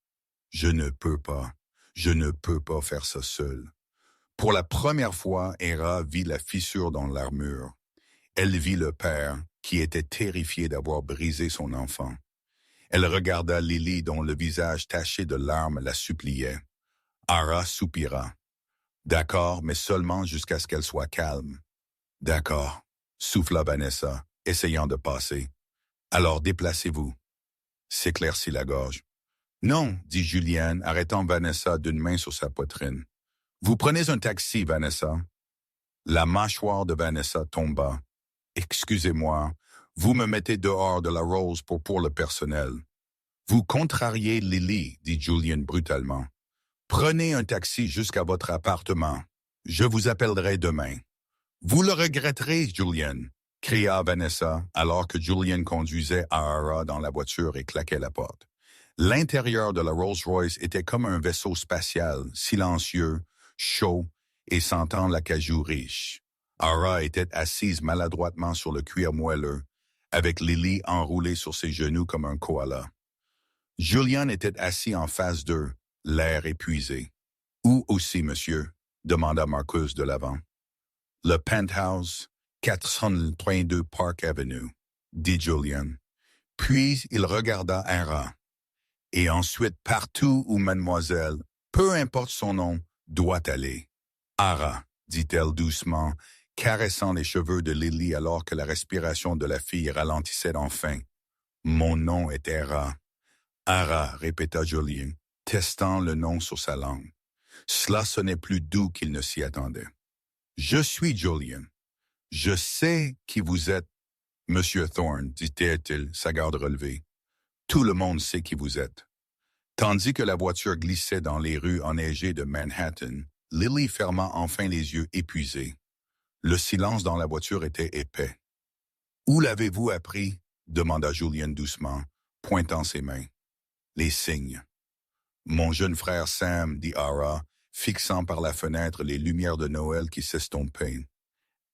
Je ne peux pas faire ça seul. » Pour la première fois, Hera vit la fissure dans l'armure. Elle vit le père, qui était terrifié d'avoir brisé son enfant. Elle regarda Lily dont le visage taché de larmes la suppliait. Ara soupira. « D'accord, mais seulement jusqu'à ce qu'elle soit calme. »« D'accord, » souffla Vanessa, essayant de passer. « Alors déplacez-vous. » S'éclaircit la gorge. « Non, » dit Julien, arrêtant Vanessa d'une main sur sa poitrine. « Vous prenez un taxi, Vanessa. » La mâchoire de Vanessa tomba. « Excusez-moi, vous me mettez dehors de la Rose pour le personnel. »« Vous contrariez Lily, » dit Julien brutalement. « Prenez un taxi jusqu'à votre appartement. Je vous appellerai demain. »« Vous le regretterez, Julien, » cria Vanessa, alors que Julien conduisait Ara dans la voiture et claquait la porte. L'intérieur de la Rolls-Royce était comme un vaisseau spatial, silencieux, chaud et sentant l'acajou riche. Ara était assise maladroitement sur le cuir moelleux, avec Lily enroulée sur ses genoux comme un koala. Julien était assis en face d'eux, l'air épuisé. « Où aussi, monsieur ?» demanda Marcus de l'avant. « Le penthouse, 432 Park Avenue, » dit Julien. Puis il regarda Ara. « Et ensuite partout où mademoiselle, peu importe son nom, doit aller. »« Ara, » dit-elle doucement, caressant les cheveux de Lily alors que la respiration de la fille ralentissait enfin. « Mon nom est Ara. »« Ara, » répéta Julien, testant le nom sur sa langue. Cela sonnait plus doux qu'il ne s'y attendait. « Je suis Julien. Je sais qui vous êtes, Monsieur Thorne, dit-il, sa garde relevée. Tout le monde sait qui vous êtes. » Tandis que la voiture glissait dans les rues enneigées de Manhattan, Lily ferma enfin les yeux épuisés. Le silence dans la voiture était épais. « Où l'avez-vous appris ?» demanda Julien doucement, pointant ses mains. « Les signes. »« Mon jeune frère Sam, dit Ara, fixant par la fenêtre les lumières de Noël qui s'estompaient.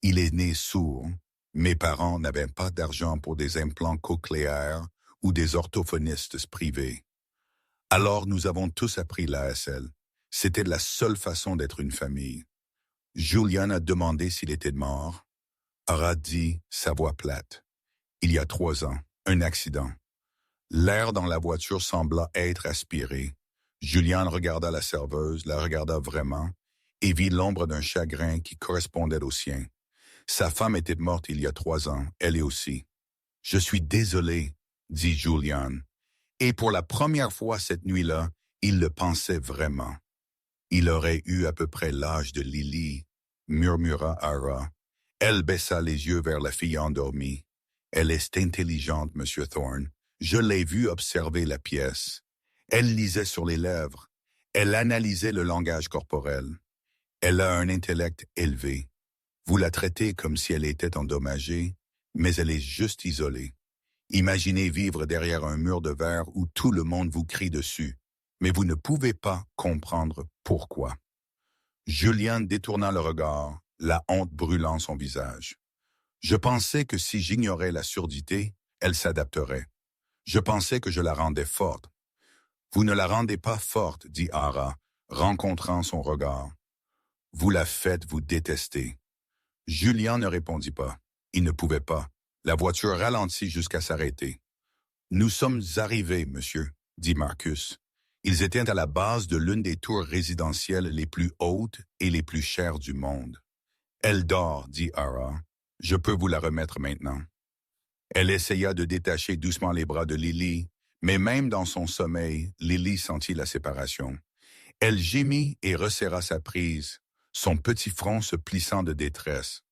Il est né sourd. Mes parents n'avaient pas d'argent pour des implants cochléaires ou des orthophonistes privés. Alors nous avons tous appris l'ASL. C'était la seule façon d'être une famille. Julien a demandé s'il était mort. Ara dit, sa voix plate. Il y a 3 ans, un accident. L'air dans la voiture sembla être aspiré. Julien regarda la serveuse, la regarda vraiment, et vit l'ombre d'un chagrin qui correspondait au sien. Sa femme était morte il y a 3 ans, elle aussi. « Je suis désolé, » dit Julien. Et pour la première fois cette nuit-là, il le pensait vraiment. Il aurait eu à peu près l'âge de Lily, murmura Ara. Elle baissa les yeux vers la fille endormie. Elle est intelligente, Monsieur Thorne. Je l'ai vue observer la pièce. Elle lisait sur les lèvres. Elle analysait le langage corporel. Elle a un intellect élevé. Vous la traitez comme si elle était endommagée, mais elle est juste isolée. Imaginez vivre derrière un mur de verre où tout le monde vous crie dessus, mais vous ne pouvez pas comprendre pourquoi. Julien détourna le regard, la honte brûlant son visage. Je pensais que si j'ignorais la surdité, elle s'adapterait. Je pensais que je la rendais forte. Vous ne la rendez pas forte, dit Ara, rencontrant son regard. Vous la faites vous détester. Julien ne répondit pas. Il ne pouvait pas. La voiture ralentit jusqu'à s'arrêter. « Nous sommes arrivés, monsieur, » dit Marcus. Ils étaient à la base de l'une des tours résidentielles les plus hautes et les plus chères du monde. « Elle dort, » dit Ara. « Je peux vous la remettre maintenant. » Elle essaya de détacher doucement les bras de Lily, mais même dans son sommeil, Lily sentit la séparation. Elle gémit et resserra sa prise, son petit front se plissant de détresse.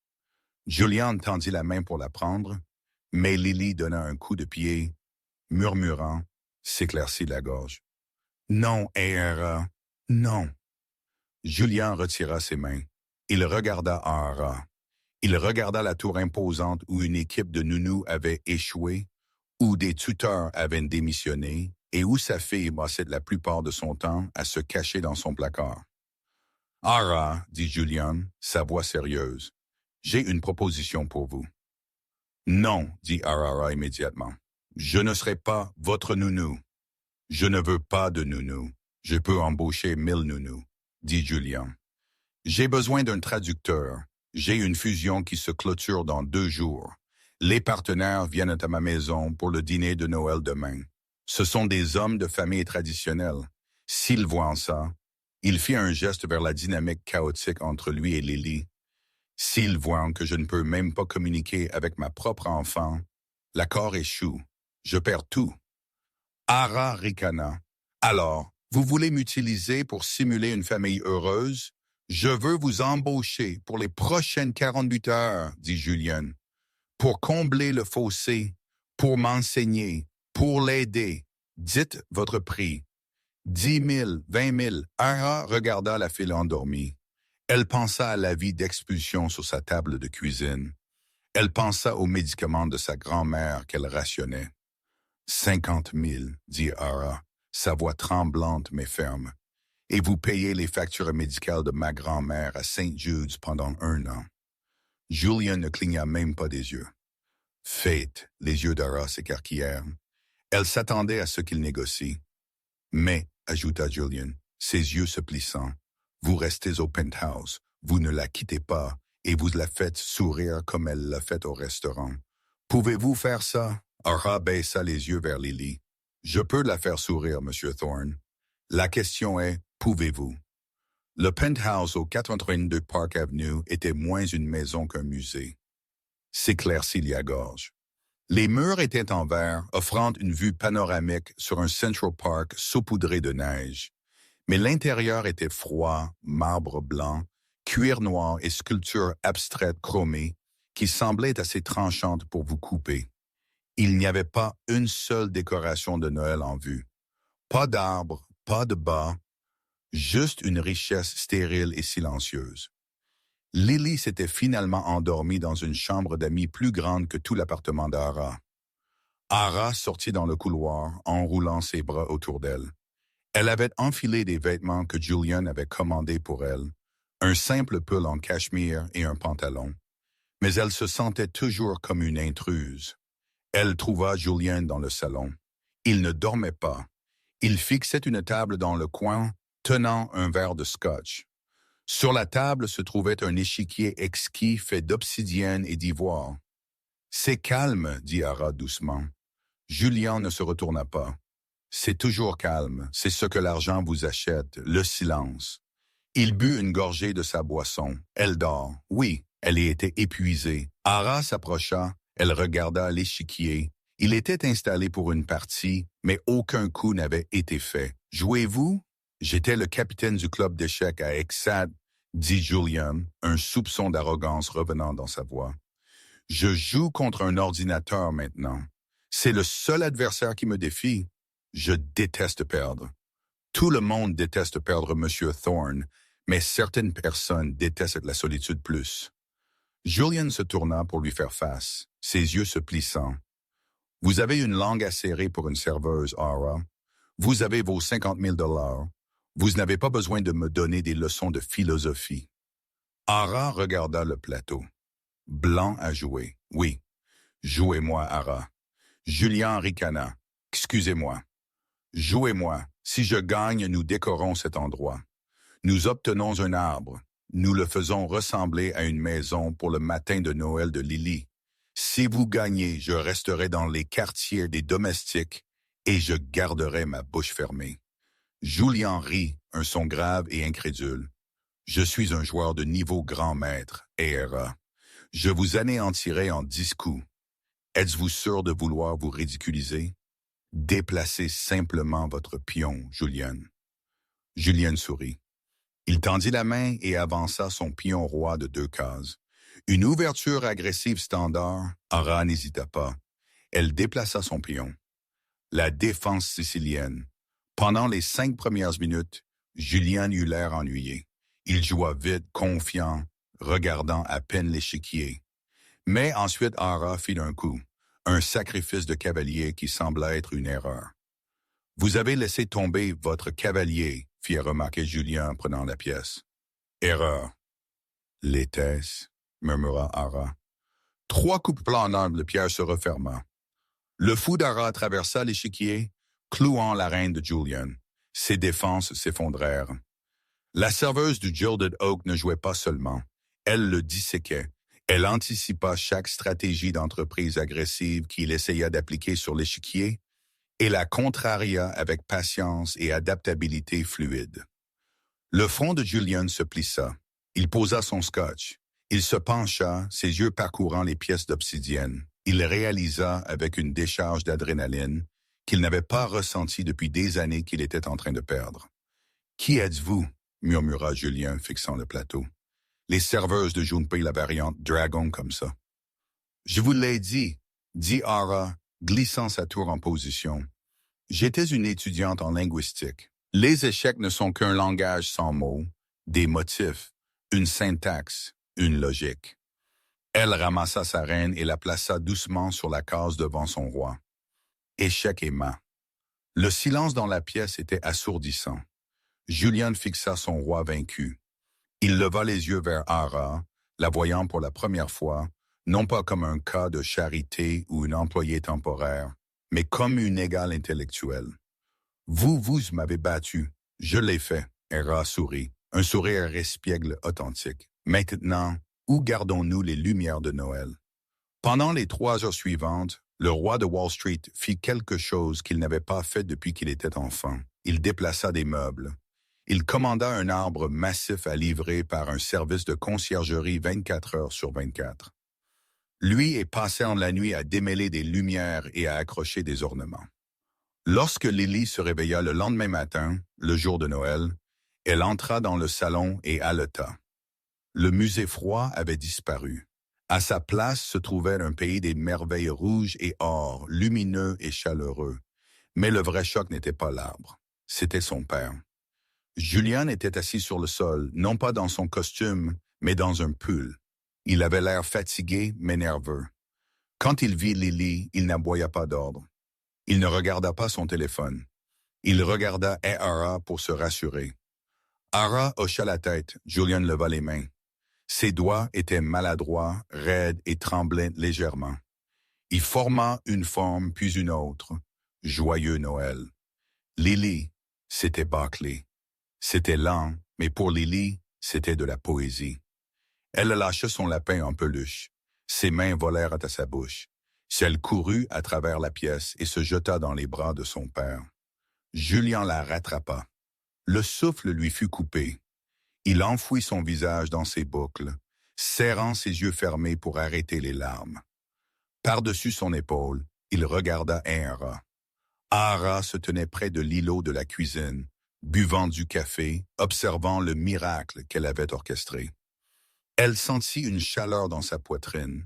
Julian tendit la main pour la prendre, mais Lily donna un coup de pied, murmurant, s'éclaircit la gorge. Non, Aira, non. Julian retira ses mains. Il regarda Aira. Il regarda la tour imposante où une équipe de nounous avait échoué, où des tuteurs avaient démissionné et où sa fille passait la plupart de son temps à se cacher dans son placard. « Ara, dit Julian, sa voix sérieuse, j'ai une proposition pour vous. »« Non, dit Ara immédiatement. Je ne serai pas votre nounou. Je ne veux pas de nounou. Je peux embaucher 1000 nounous, dit Julian. J'ai besoin d'un traducteur. J'ai une fusion qui se clôture dans 2 jours. Les partenaires viennent à ma maison pour le dîner de Noël demain. Ce sont des hommes de famille traditionnels. S'ils voient ça, il fit un geste vers la dynamique chaotique entre lui et Lily. S'ils voient que je ne peux même pas communiquer avec ma propre enfant, l'accord échoue. Je perds tout. Ara ricana. Alors, vous voulez m'utiliser pour simuler une famille heureuse? Je veux vous embaucher pour les prochaines 48 heures, dit Julian. Pour combler le fossé, pour m'enseigner, pour l'aider. Dites votre prix. 10 000, 20 000. Ara regarda la fille endormie. Elle pensa à la vie d'expulsion sur sa table de cuisine. Elle pensa aux médicaments de sa grand-mère qu'elle rationnait. 50 000, dit Ara, sa voix tremblante mais ferme. Et vous payez les factures médicales de ma grand-mère à St. Jude's pendant 1 an. Julian ne cligna même pas des yeux. Fate, les yeux d'Ara s'écarquillèrent. Elle s'attendait à ce qu'il négocie. Mais, ajouta Julian, ses yeux se plissant, vous restez au penthouse, vous ne la quittez pas, et vous la faites sourire comme elle l'a fait au restaurant. Pouvez-vous faire ça? Ara baissa les yeux vers Lily. Je peux la faire sourire, Monsieur Thorne. La question est, pouvez-vous? Le penthouse au 432 Park Avenue était moins une maison qu'un musée. S'éclaircit la gorge. Les murs étaient en verre, offrant une vue panoramique sur un Central Park saupoudré de neige. Mais l'intérieur était froid, marbre blanc, cuir noir et sculptures abstraites chromées qui semblaient assez tranchantes pour vous couper. Il n'y avait pas une seule décoration de Noël en vue. Pas d'arbre, pas de bas, juste une richesse stérile et silencieuse. Lily s'était finalement endormie dans une chambre d'amis plus grande que tout l'appartement d'Ara. Ara sortit dans le couloir, enroulant ses bras autour d'elle. Elle avait enfilé des vêtements que Julian avait commandés pour elle, un simple pull en cachemire et un pantalon. Mais elle se sentait toujours comme une intruse. Elle trouva Julian dans le salon. Il ne dormait pas. Il fixait une table dans le coin, tenant un verre de scotch. Sur la table se trouvait un échiquier exquis fait d'obsidienne et d'ivoire. « C'est calme, dit Ara doucement. Julian ne se retourna pas. C'est toujours calme, c'est ce que l'argent vous achète, le silence. Il but une gorgée de sa boisson. Elle dort. Oui, elle était épuisée. Ara s'approcha, elle regarda l'échiquier. Il était installé pour une partie, mais aucun coup n'avait été fait. « Jouez-vous? » « J'étais le capitaine du club d'échecs à Exad, dit Julian, un soupçon d'arrogance revenant dans sa voix. « Je joue contre un ordinateur maintenant. C'est le seul adversaire qui me défie. Je déteste perdre. Tout le monde déteste perdre Monsieur Thorne, mais certaines personnes détestent la solitude plus. » Julian se tourna pour lui faire face, ses yeux se plissant. « Vous avez une langue acérée pour une serveuse, Ara. Vous avez vos 50 000 $. Vous n'avez pas besoin de me donner des leçons de philosophie. » Ara regarda le plateau. Blanc à jouer. Oui. Jouez-moi, Ara. Julian ricana. Excusez-moi. Jouez-moi. Si je gagne, nous décorons cet endroit. Nous obtenons un arbre. Nous le faisons ressembler à une maison pour le matin de Noël de Lily. Si vous gagnez, je resterai dans les quartiers des domestiques et je garderai ma bouche fermée. Julian rit, un son grave et incrédule. Je suis un joueur de niveau grand maître, Aira. Je vous anéantirai en 10 coups. Êtes-vous sûr de vouloir vous ridiculiser? Déplacez simplement votre pion, Julian. Julian sourit. Il tendit la main et avança son pion roi de 2 cases. Une ouverture agressive standard, Ara n'hésita pas. Elle déplaça son pion. La défense sicilienne. Pendant les 5 premières minutes, Julian eut l'air ennuyé. Il joua vite, confiant, regardant à peine l'échiquier. Mais ensuite, Ara fit un coup, un sacrifice de cavalier qui semblait être une erreur. « Vous avez laissé tomber votre cavalier », fit remarquer Julien en prenant la pièce. « Erreur. »« L'était-ce » murmura Ara. 3 coups planants, le piège se referma. Le fou d'Ara traversa l'échiquier, clouant la reine de Julian. Ses défenses s'effondrèrent. La serveuse du Gilded Oak ne jouait pas seulement. Elle le disséquait. Elle anticipa chaque stratégie d'entreprise agressive qu'il essaya d'appliquer sur l'échiquier et la contraria avec patience et adaptabilité fluide. Le front de Julian se plissa. Il posa son scotch. Il se pencha, ses yeux parcourant les pièces d'obsidienne. Il réalisa avec une décharge d'adrénaline qu'il n'avait pas ressenti depuis des années qu'il était en train de perdre. « Qui êtes-vous » murmura Julien, fixant le plateau. Les serveuses de Junpei la variante Dragon comme ça. « Je vous l'ai dit Ara, glissant sa tour en position. J'étais une étudiante en linguistique. Les échecs ne sont qu'un langage sans mots, des motifs, une syntaxe, une logique. » Elle ramassa sa reine et la plaça doucement sur la case devant son roi. Échec et mat. Le silence dans la pièce était assourdissant. Julian fixa son roi vaincu. Il leva les yeux vers Ara, la voyant pour la première fois, non pas comme un cas de charité ou une employée temporaire, mais comme une égale intellectuelle. « Vous m'avez battu. Je l'ai fait. » Ara sourit, un sourire espiègle authentique. « Maintenant, où gardons-nous les lumières de Noël? » Pendant les 3 heures suivantes, le roi de Wall Street fit quelque chose qu'il n'avait pas fait depuis qu'il était enfant. Il déplaça des meubles. Il commanda un arbre massif à livrer par un service de conciergerie 24 heures sur 24. Lui et passèrent la nuit à démêler des lumières et à accrocher des ornements. Lorsque Lily se réveilla le lendemain matin, le jour de Noël, elle entra dans le salon et haleta. Le musée froid avait disparu. À sa place se trouvait un pays des merveilles rouges et or, lumineux et chaleureux. Mais le vrai choc n'était pas l'arbre, c'était son père. Julian était assis sur le sol, non pas dans son costume, mais dans un pull. Il avait l'air fatigué, mais nerveux. Quand il vit Lily, il n'aboya pas d'ordre. Il ne regarda pas son téléphone. Il regarda Ara pour se rassurer. Ara hocha la tête, Julian leva les mains. Ses doigts étaient maladroits, raides et tremblaient légèrement. Il forma une forme puis une autre. Joyeux Noël. Lily, c'était Barclay. C'était lent, mais pour Lily, c'était de la poésie. Elle lâcha son lapin en peluche. Ses mains volèrent à sa bouche. Elle courut à travers la pièce et se jeta dans les bras de son père. Julian la rattrapa. Le souffle lui fut coupé. Il enfouit son visage dans ses boucles, serrant ses yeux fermés pour arrêter les larmes. Par-dessus son épaule, il regarda Ara. Ara se tenait près de l'îlot de la cuisine, buvant du café, observant le miracle qu'elle avait orchestré. Elle sentit une chaleur dans sa poitrine,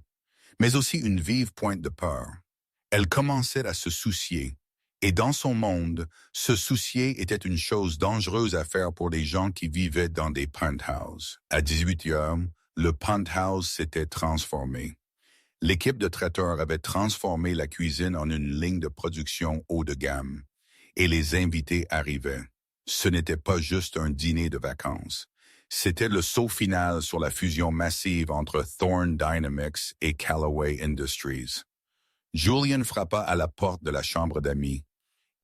mais aussi une vive pointe de peur. Elle commençait à se soucier, et dans son monde, se soucier était une chose dangereuse à faire pour les gens qui vivaient dans des penthouses. À 18 heures, le penthouse s'était transformé. L'équipe de traiteurs avait transformé la cuisine en une ligne de production haut de gamme, et les invités arrivaient. Ce n'était pas juste un dîner de vacances. C'était le saut final sur la fusion massive entre Thorne Dynamics et Callaway Industries. Julian frappa à la porte de la chambre d'amis.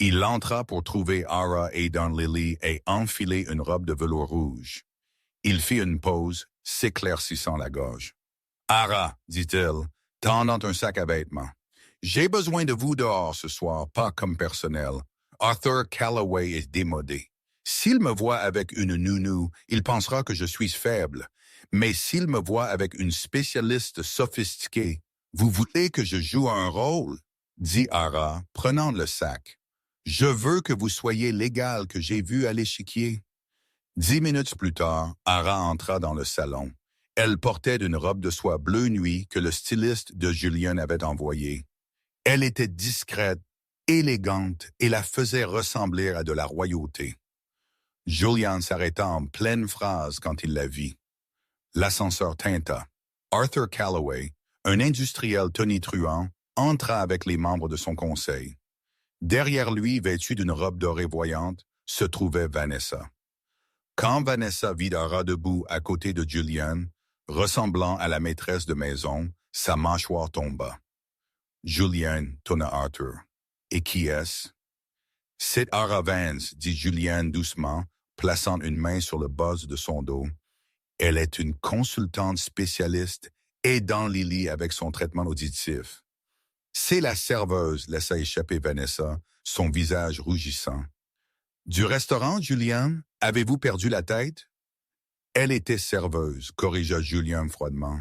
Il entra pour trouver Ara aidant Lily et enfiler une robe de velours rouge. Il fit une pause, s'éclaircissant la gorge. « Ara, dit-il, tendant un sac à vêtements. J'ai besoin de vous dehors ce soir, pas comme personnel. Arthur Callaway est démodé. S'il me voit avec une nounou, il pensera que je suis faible. Mais s'il me voit avec une spécialiste sophistiquée, Vous voulez que je joue un rôle? Dit Ara, prenant le sac. Je veux que vous soyez l'égal que j'ai vu à l'échiquier. 10 minutes plus tard, Ara entra dans le salon. Elle portait une robe de soie bleu nuit que le styliste de Julien avait envoyée. Elle était discrète, élégante et la faisait ressembler à de la royauté. Julian s'arrêta en pleine phrase quand il la vit. L'ascenseur tinta. Arthur Calloway, un industriel tonitruant, entra avec les membres de son conseil. Derrière lui, vêtue d'une robe dorée voyante, se trouvait Vanessa. Quand Vanessa vit Ara debout à côté de Julian, ressemblant à la maîtresse de maison, sa mâchoire tomba. Julian tourna Arthur. Et qui est-ce? C'est Ara Vance, dit Julian doucement, plaçant une main sur le bas de son dos. Elle est une consultante spécialiste aidant Lily avec son traitement auditif. C'est la serveuse, laissa échapper Vanessa, son visage rougissant. Du restaurant, Julian, avez-vous perdu la tête? Elle était serveuse, corrigea Julian froidement.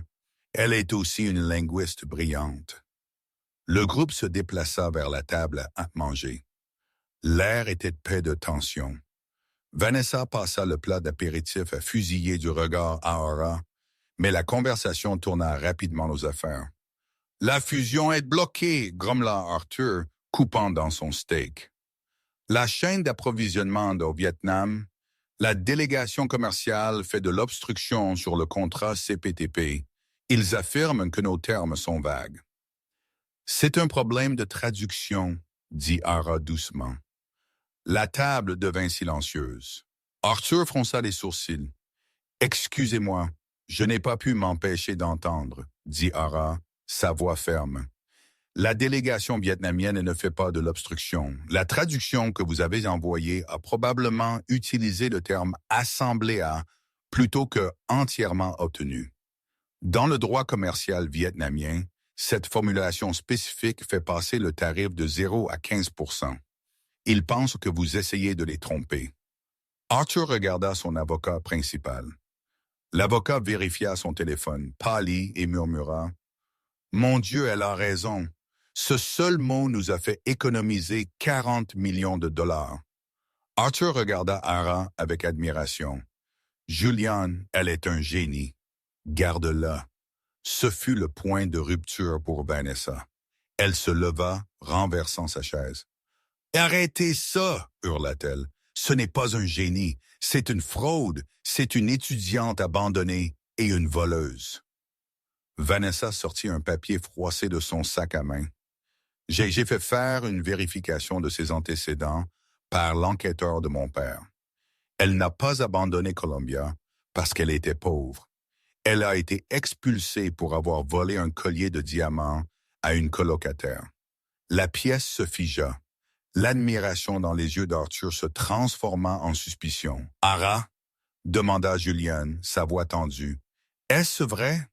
Elle est aussi une linguiste brillante. Le groupe se déplaça vers la table à manger. L'air était paix de tension. Vanessa passa le plat d'apéritif à fusiller du regard à Ara, mais la conversation tourna rapidement aux affaires. La fusion est bloquée, grommela Arthur, coupant dans son steak. La chaîne d'approvisionnement au Vietnam, la délégation commerciale fait de l'obstruction sur le contrat CPTP. Ils affirment que nos termes sont vagues. C'est un problème de traduction, dit Ara doucement. La table devint silencieuse. Arthur fronça les sourcils. Excusez-moi, je n'ai pas pu m'empêcher d'entendre, dit Ara, sa voix ferme. La délégation vietnamienne ne fait pas de l'obstruction. La traduction que vous avez envoyée a probablement utilisé le terme « assemblé à » plutôt que « entièrement obtenu ». Dans le droit commercial vietnamien, cette formulation spécifique fait passer le tarif de 0 à 15%. Ils pensent que vous essayez de les tromper. Arthur regarda son avocat principal. L'avocat vérifia son téléphone, pâlit et murmura « Mon Dieu, elle a raison. Ce seul mot nous a fait économiser 40 millions de dollars. » Arthur regarda Ara avec admiration. « Julian, elle est un génie. Garde-la. » Ce fut le point de rupture pour Vanessa. Elle se leva, renversant sa chaise. « Arrêtez ça !» hurla-t-elle. « Ce n'est pas un génie, c'est une fraude, c'est une étudiante abandonnée et une voleuse. » Vanessa sortit un papier froissé de son sac à main. « J'ai fait faire une vérification de ses antécédents par l'enquêteur de mon père. Elle n'a pas abandonné Columbia parce qu'elle était pauvre. Elle a été expulsée pour avoir volé un collier de diamants à une colocataire. » La pièce se figea. L'admiration dans les yeux d'Arthur se transforma en suspicion. « Ara ?» demanda Julian, sa voix tendue. « Est-ce vrai? »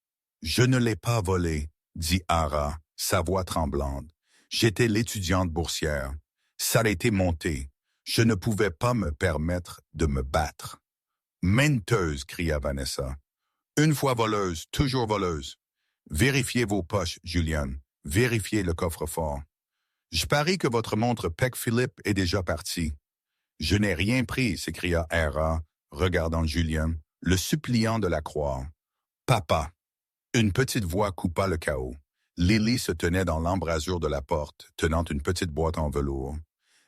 « Je ne l'ai pas volé, » dit Ara, sa voix tremblante. « J'étais l'étudiante boursière. Ça a été monté. Je ne pouvais pas me permettre de me battre. »« Menteuse » cria Vanessa. « Une fois voleuse, toujours voleuse. Vérifiez vos poches, Julian. Vérifiez le coffre-fort. Je parie que votre montre Peck Philippe est déjà partie. »« Je n'ai rien pris, » s'écria Ara, regardant Julian, le suppliant de la croire. « Papa. » Une petite voix coupa le chaos. Lily se tenait dans l'embrasure de la porte, tenant une petite boîte en velours.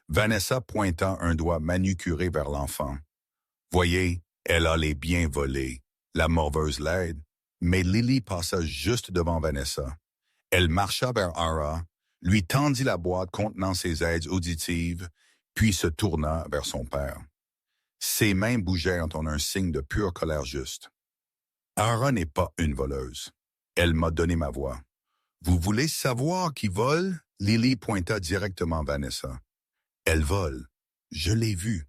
Vanessa pointa un doigt manucuré vers l'enfant. « Voyez, elle a les biens volés. La morveuse l'aide. » Mais Lily passa juste devant Vanessa. Elle marcha vers Ara, lui tendit la boîte contenant ses aides auditives, puis se tourna vers son père. Ses mains bougèrent en un signe de pure colère juste. « Ara n'est pas une voleuse. Elle m'a donné ma voix. »« Vous voulez savoir qui vole? » Lily pointa directement Vanessa. « Elle vole. Je l'ai vue. »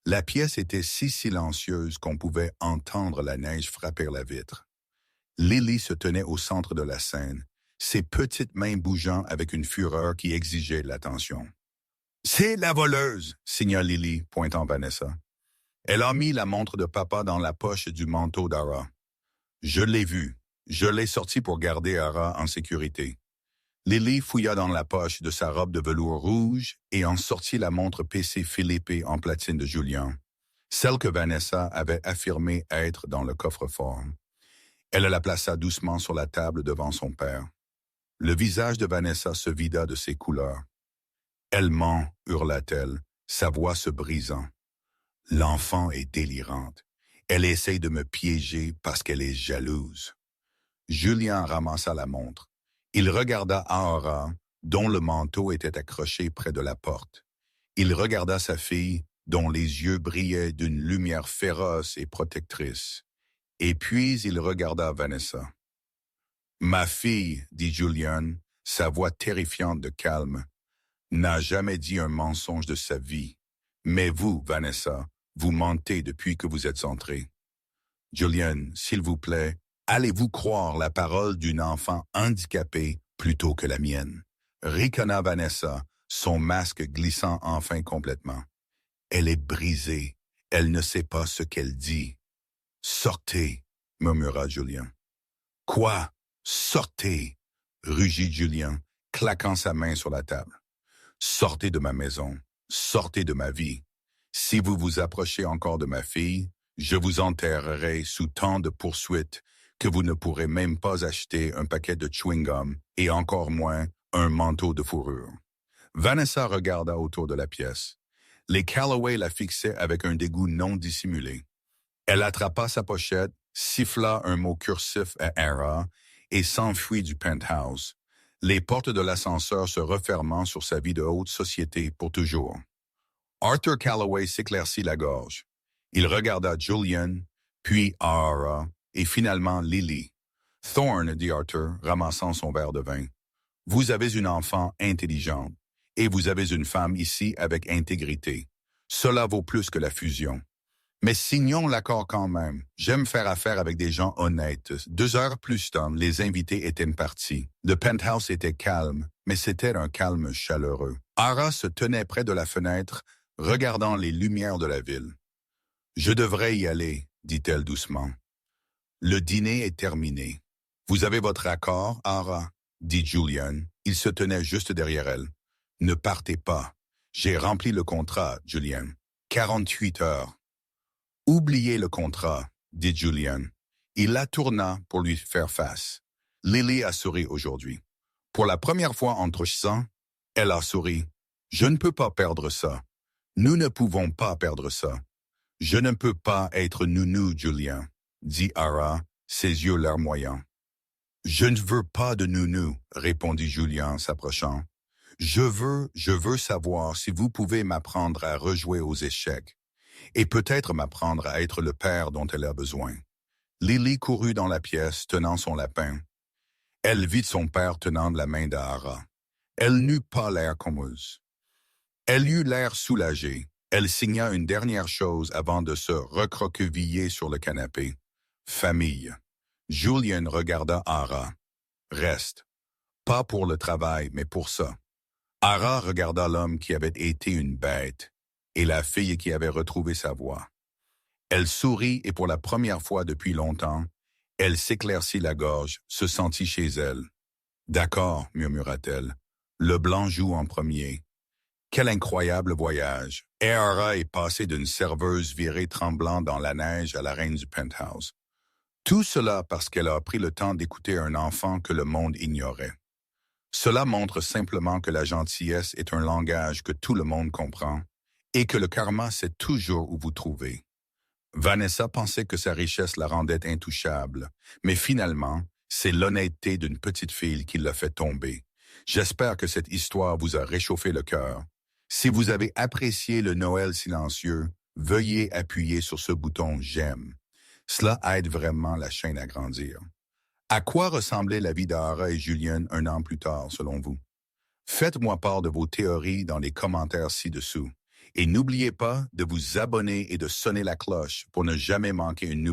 La pièce était si silencieuse qu'on pouvait entendre la neige frapper la vitre. Lily se tenait au centre de la scène, ses petites mains bougeant avec une fureur qui exigeait l'attention. « C'est la voleuse !» signa Lily, pointant Vanessa. Elle a mis la montre de papa dans la poche du manteau d'Ara. « Je l'ai vue. Je l'ai sorti pour garder Ara en sécurité. Lily fouilla dans la poche de sa robe de velours rouge et en sortit la montre PC Philippe en platine de Julien, celle que Vanessa avait affirmé être dans le coffre-fort. Elle la plaça doucement sur la table devant son père. Le visage de Vanessa se vida de ses couleurs. « Elle ment », hurla-t-elle, sa voix se brisant. « L'enfant est délirante. Elle essaye de me piéger parce qu'elle est jalouse. » Julien ramassa la montre. Il regarda Aura, dont le manteau était accroché près de la porte. Il regarda sa fille, dont les yeux brillaient d'une lumière féroce et protectrice. Et puis il regarda Vanessa. « Ma fille, » dit Julien, sa voix terrifiante de calme, « n'a jamais dit un mensonge de sa vie. Mais vous, Vanessa, vous mentez depuis que vous êtes entrée. Julien, s'il vous plaît, allez-vous croire la parole d'une enfant handicapée plutôt que la mienne? » Ricana Vanessa, son masque glissant enfin complètement. « Elle est brisée. Elle ne sait pas ce qu'elle dit. »« Sortez, » murmura Julien. « Quoi? Sortez » rugit Julien, claquant sa main sur la table. « Sortez de ma maison. Sortez de ma vie. Si vous vous approchez encore de ma fille, je vous enterrerai sous tant de poursuites que vous ne pourrez même pas acheter un paquet de chewing-gum et encore moins un manteau de fourrure. » Vanessa regarda autour de la pièce. Les Calloway la fixaient avec un dégoût non dissimulé. Elle attrapa sa pochette, siffla un mot cursif à Ara et s'enfuit du penthouse, les portes de l'ascenseur se refermant sur sa vie de haute société pour toujours. Arthur Calloway s'éclaircit la gorge. Il regarda Julian, puis Ara, et finalement Lily. « Thorne, » dit Arthur, ramassant son verre de vin, « vous avez une enfant intelligente, et vous avez une femme ici avec intégrité. Cela vaut plus que la fusion. Mais signons l'accord quand même. J'aime faire affaire avec des gens honnêtes. 2 heures plus tard, les invités étaient partis. Le penthouse était calme, mais c'était un calme chaleureux. Ara se tenait près de la fenêtre, regardant les lumières de la ville. « Je devrais y aller, » dit-elle doucement. « Le dîner est terminé. Vous avez votre accord, Ara ?» dit Julian. Il se tenait juste derrière elle. « Ne partez pas. J'ai rempli le contrat, Julian. 48 heures. » « Oubliez le contrat, » dit Julian. Il la tourna pour lui faire face. Lily a souri aujourd'hui. Pour la première fois entre 100, elle a souri. « Je ne peux pas perdre ça. Nous ne pouvons pas perdre ça. Je ne peux pas être nounou, Julian, » dit Ara, ses yeux larmoyants. « Je ne veux pas de nounou, » répondit Julian s'approchant. « Je veux savoir si vous pouvez m'apprendre à rejouer aux échecs. Et peut-être m'apprendre à être le père dont elle a besoin. » Lily courut dans la pièce, tenant son lapin. Elle vit son père tenant la main d'Ara. Elle n'eut pas l'air commuse. Elle eut l'air soulagée. Elle signa une dernière chose avant de se recroqueviller sur le canapé. Famille. Julian regarda Ara. Reste. Pas pour le travail, mais pour ça. Ara regarda l'homme qui avait été une bête et la fille qui avait retrouvé sa voix. Elle sourit et pour la première fois depuis longtemps, elle s'éclaircit la gorge, se sentit chez elle. « D'accord, » murmura-t-elle. « Le blanc joue en premier. » Quel incroyable voyage! Et Ara est passée d'une serveuse virée tremblant dans la neige à la reine du penthouse. Tout cela parce qu'elle a pris le temps d'écouter un enfant que le monde ignorait. Cela montre simplement que la gentillesse est un langage que tout le monde comprend et que le karma sait toujours où vous trouver. Vanessa pensait que sa richesse la rendait intouchable, mais finalement, c'est l'honnêteté d'une petite fille qui l'a fait tomber. J'espère que cette histoire vous a réchauffé le cœur. Si vous avez apprécié le Noël silencieux, veuillez appuyer sur ce bouton « J'aime ». Cela aide vraiment la chaîne à grandir. À quoi ressemblait la vie d'Ara et Julian 1 an plus tard, selon vous? Faites-moi part de vos théories dans les commentaires ci-dessous. Et n'oubliez pas de vous abonner et de sonner la cloche pour ne jamais manquer une nouvelle